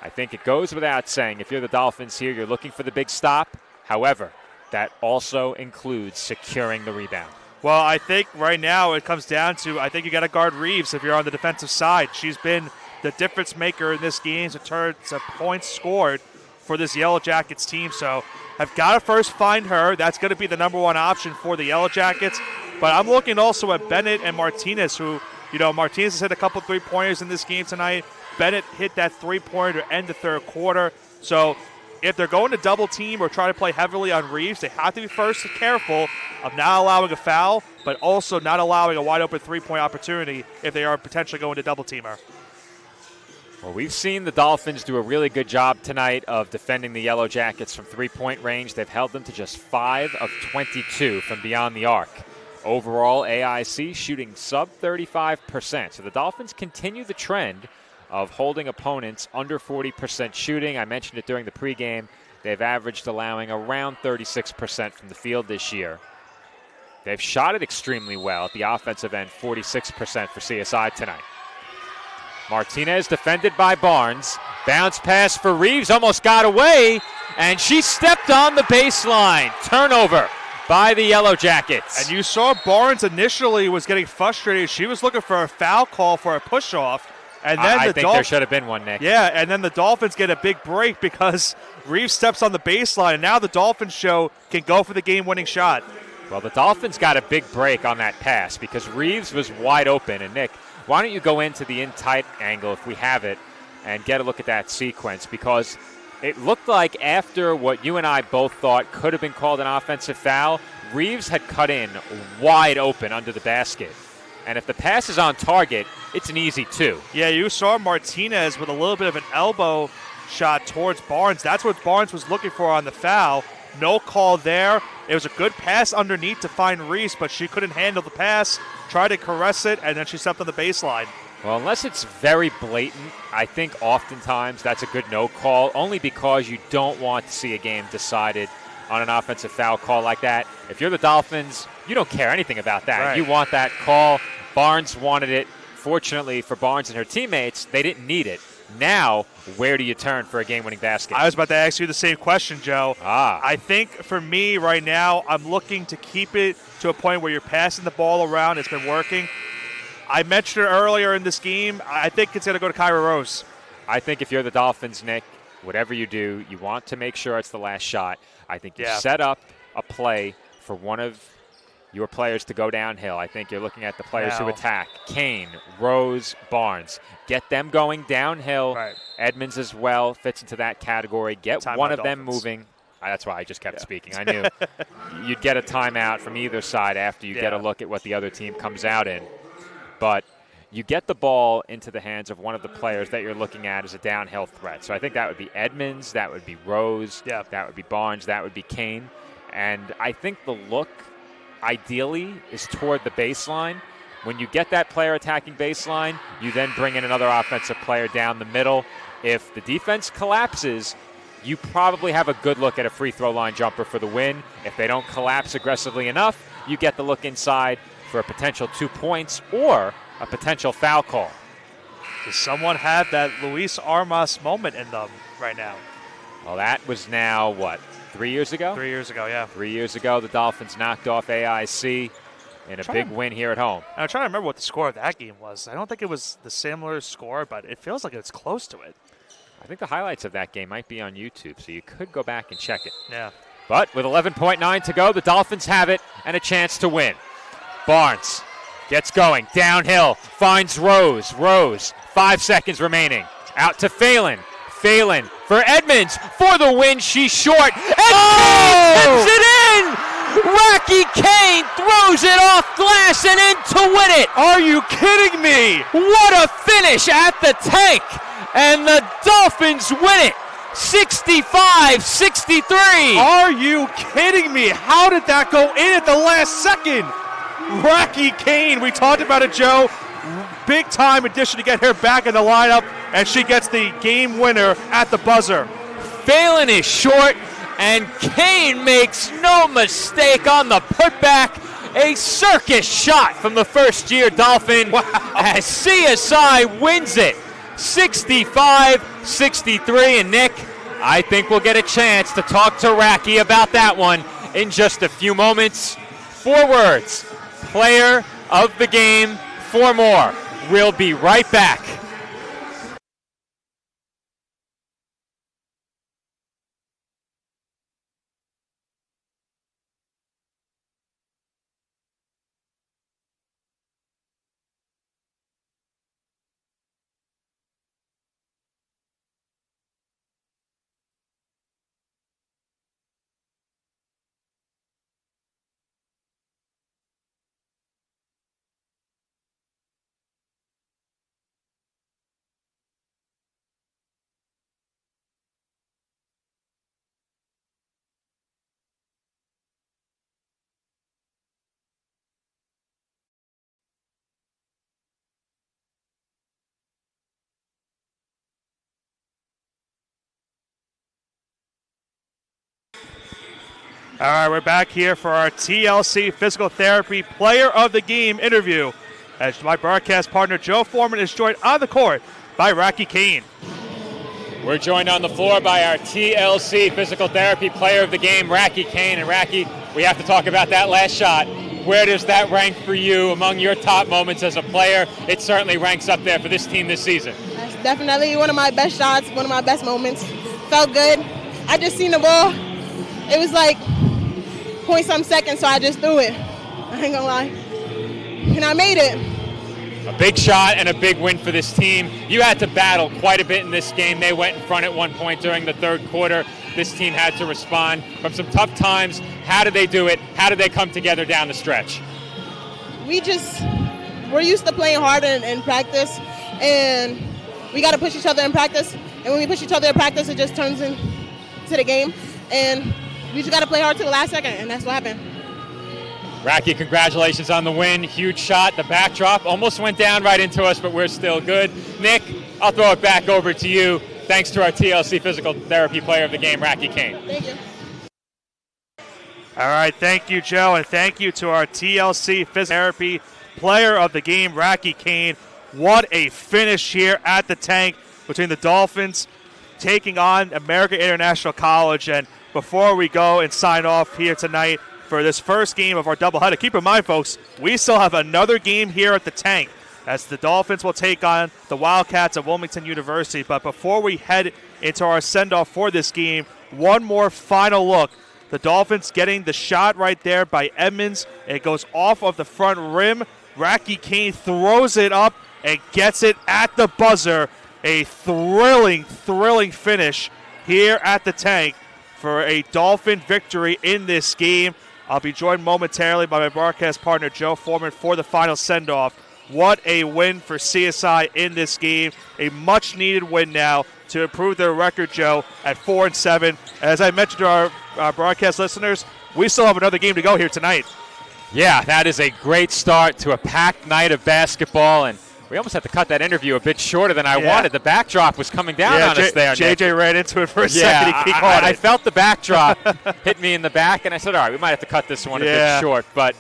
I think it goes without saying, if you're the Dolphins here, you're looking for the big stop. However, that also includes securing the rebound. Well, I think right now it comes down to, I think you got to guard Reeves if you're on the defensive side. She's been the difference maker in this game in terms of points scored for this Yellow Jackets team. So I've got to first find her. That's going to be the number one option for the Yellow Jackets. But I'm looking also at Bennett and Martinez, who, Martinez has hit a couple three-pointers in this game tonight. Bennett hit that three-pointer to end the third quarter. So if they're going to double team or try to play heavily on Reeves, they have to be first careful of not allowing a foul, but also not allowing a wide-open three-point opportunity if they are potentially going to double team her. Well, we've seen the Dolphins do a really good job tonight of defending the Yellow Jackets from three-point range. They've held them to just 5 of 22 from beyond the arc. Overall, AIC shooting sub 35%. So the Dolphins continue the trend of holding opponents under 40% shooting. I mentioned it during the pregame. They've averaged allowing around 36% from the field this year. They've shot it extremely well at the offensive end, 46% for CSI tonight. Martinez defended by Barnes. Bounce pass for Reeves, almost got away, and she stepped on the baseline. Turnover by the Yellow Jackets. And you saw Barnes initially was getting frustrated. She was looking for a foul call for a push-off. And then I think there should have been one, Nick. Yeah, and then the Dolphins get a big break because Reeves steps on the baseline, and now the Dolphins show can go for the game-winning shot. Well, the Dolphins got a big break on that pass because Reeves was wide open. And, Nick, why don't you go into the in-tight angle if we have it and get a look at that sequence, because it looked like after what you and I both thought could have been called an offensive foul, Reeves had cut in wide open under the basket. And if the pass is on target, it's an easy 2. Yeah, you saw Martinez with a little bit of an elbow shot towards Barnes. That's what Barnes was looking for on the foul. No call there. It was a good pass underneath to find Reeves, but she couldn't handle the pass, tried to caress it, and then she stepped on the baseline. Well, unless it's very blatant, I think oftentimes that's a good no call, only because you don't want to see a game decided on an offensive foul call like that. If you're the Dolphins, you don't care anything about that. Right. You want that call. Barnes wanted it. Fortunately for Barnes and her teammates, they didn't need it. Now, where do you turn for a game-winning basket? I was about to ask you the same question, Joe. I think for me right now, I'm looking to keep it to a point where you're passing the ball around. It's been working. I mentioned it earlier in this game. I think it's going to go to Kyra Rose. I think if you're the Dolphins, Nick, whatever you do, you want to make sure it's the last shot. I think you set up a play for one of your players to go downhill. I think you're looking at the players who attack. Kane, Rose, Barnes. Get them going downhill. Right. Edmonds as well fits into that category. Get one of them moving. That's why I just kept speaking. I knew you'd get a timeout from either side after you get a look at what the other team comes out in. But you get the ball into the hands of one of the players that you're looking at as a downhill threat. So I think that would be Edmonds, that would be Rose, that would be Barnes, that would be Kane. And I think the look, ideally, is toward the baseline. When you get that player attacking baseline, you then bring in another offensive player down the middle. If the defense collapses, you probably have a good look at a free throw line jumper for the win. If they don't collapse aggressively enough, you get the look inside for a potential 2 points or a potential foul call. Does someone have that Luis Armas moment in them right now? Well, that was now, 3 years ago? 3 years ago, yeah. 3 years ago, the Dolphins knocked off AIC in a big win here at home. I'm trying to remember what the score of that game was. I don't think it was the similar score, but it feels like it's close to it. I think the highlights of that game might be on YouTube, so you could go back and check it. Yeah. But with 11.9 to go, the Dolphins have it and a chance to win. Barnes gets going, downhill, finds Rose. Rose, 5 seconds remaining. Out to Phelan. Phelan for Edmonds for the win. She's short. And tips it in! Rocky Kane throws it off glass and in to win it. Are you kidding me? What a finish at the tank. And the Dolphins win it. 65-63. Are you kidding me? How did that go in at the last second? Rocky Kane, we talked about it, Joe. big-time addition to get her back in the lineup, and she gets the game winner at the buzzer. Phelan is short, and Kane makes no mistake on the putback. A circus shot from the first-year Dolphin as CSI wins it 65-63. And Nick, I think we'll get a chance to talk to Racky about that one in just a few moments. 4 words, player of the game, 4 more. We'll be right back. All right, we're back here for our TLC Physical Therapy Player of the Game interview, as my broadcast partner Joe Foreman is joined on the court by Racky Kane. We're joined on the floor by our TLC Physical Therapy Player of the Game, Racky Kane. And Racky, we have to talk about that last shot. Where does that rank for you among your top moments as a player? It certainly ranks up there for this team this season. That's definitely one of my best shots, one of my best moments. Felt good. I just seen the ball. It was like point-some seconds, so I just threw it. I ain't gonna lie. And I made it. A big shot and a big win for this team. You had to battle quite a bit in this game. They went in front at one point during the third quarter. This team had to respond from some tough times. How did they do it? How did they come together down the stretch? We're used to playing hard in practice, and we got to push each other in practice. And when we push each other in practice, it just turns into the game. And we just got to play hard to the last second, and that's what happened. Racky, congratulations on the win. Huge shot. The backdrop almost went down right into us, but we're still good. Nick, I'll throw it back over to you. Thanks to our TLC Physical Therapy Player of the Game, Racky Kane. Thank you. All right, thank you, Joe, and thank you to our TLC Physical Therapy Player of the Game, Racky Kane. What a finish here at the Tank between the Dolphins taking on American International College. And before we go and sign off here tonight for this first game of our doubleheader, keep in mind, folks, we still have another game here at the Tank as the Dolphins will take on the Wildcats of Wilmington University. But before we head into our send-off for this game, one more final look. The Dolphins getting the shot right there by Edmonds. It goes off of the front rim. Racky Kane throws it up and gets it at the buzzer. A thrilling finish here at the Tank for a Dolphin victory in this game. I'll be joined momentarily by my broadcast partner, Joe Foreman, for the final send-off. What a win for CSI in this game. A much-needed win now to improve their record, Joe, at 4-7. As I mentioned to our broadcast listeners, we still have another game to go here tonight. Yeah, that is a great start to a packed night of basketball, and we almost had to cut that interview a bit shorter than I wanted. The backdrop was coming down on us there, Nick. JJ ran into it for a second. He caught it. I felt the backdrop hit me in the back, and I said, all right, we might have to cut this one a bit short. But,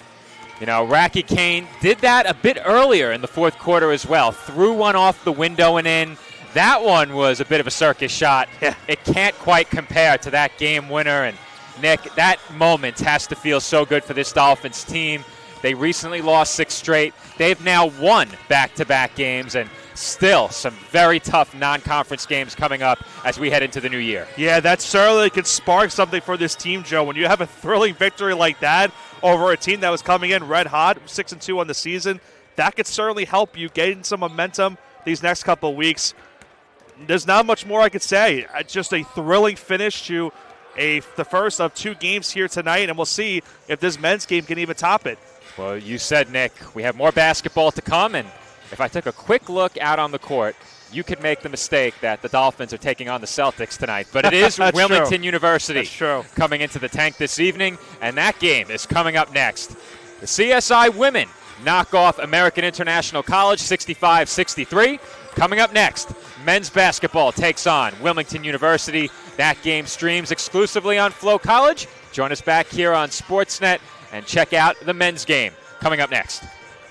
you know, Racky Kane did that a bit earlier in the fourth quarter as well. Threw one off the window and in. That one was a bit of a circus shot. Yeah. It can't quite compare to that game winner. And, Nick, that moment has to feel so good for this Dolphins team. They recently lost 6 straight. They've now won back-to-back games, and still some very tough non-conference games coming up as we head into the new year. Yeah, that certainly could spark something for this team, Joe. When you have a thrilling victory like that over a team that was coming in red hot, 6-2 on the season, that could certainly help you gain some momentum these next couple of weeks. There's not much more I could say. Just a thrilling finish to the first of 2 games here tonight, and we'll see if this men's game can even top it. Well, you said, Nick, we have more basketball to come, and if I took a quick look out on the court, you could make the mistake that the Dolphins are taking on the Celtics tonight. But it is Wilmington University coming into the Tank this evening, and that game is coming up next. The CSI women knock off American International College 65-63. Coming up next, men's basketball takes on Wilmington University. That game streams exclusively on Flow College. Join us back here on Sportsnet and check out the men's game. Coming up next.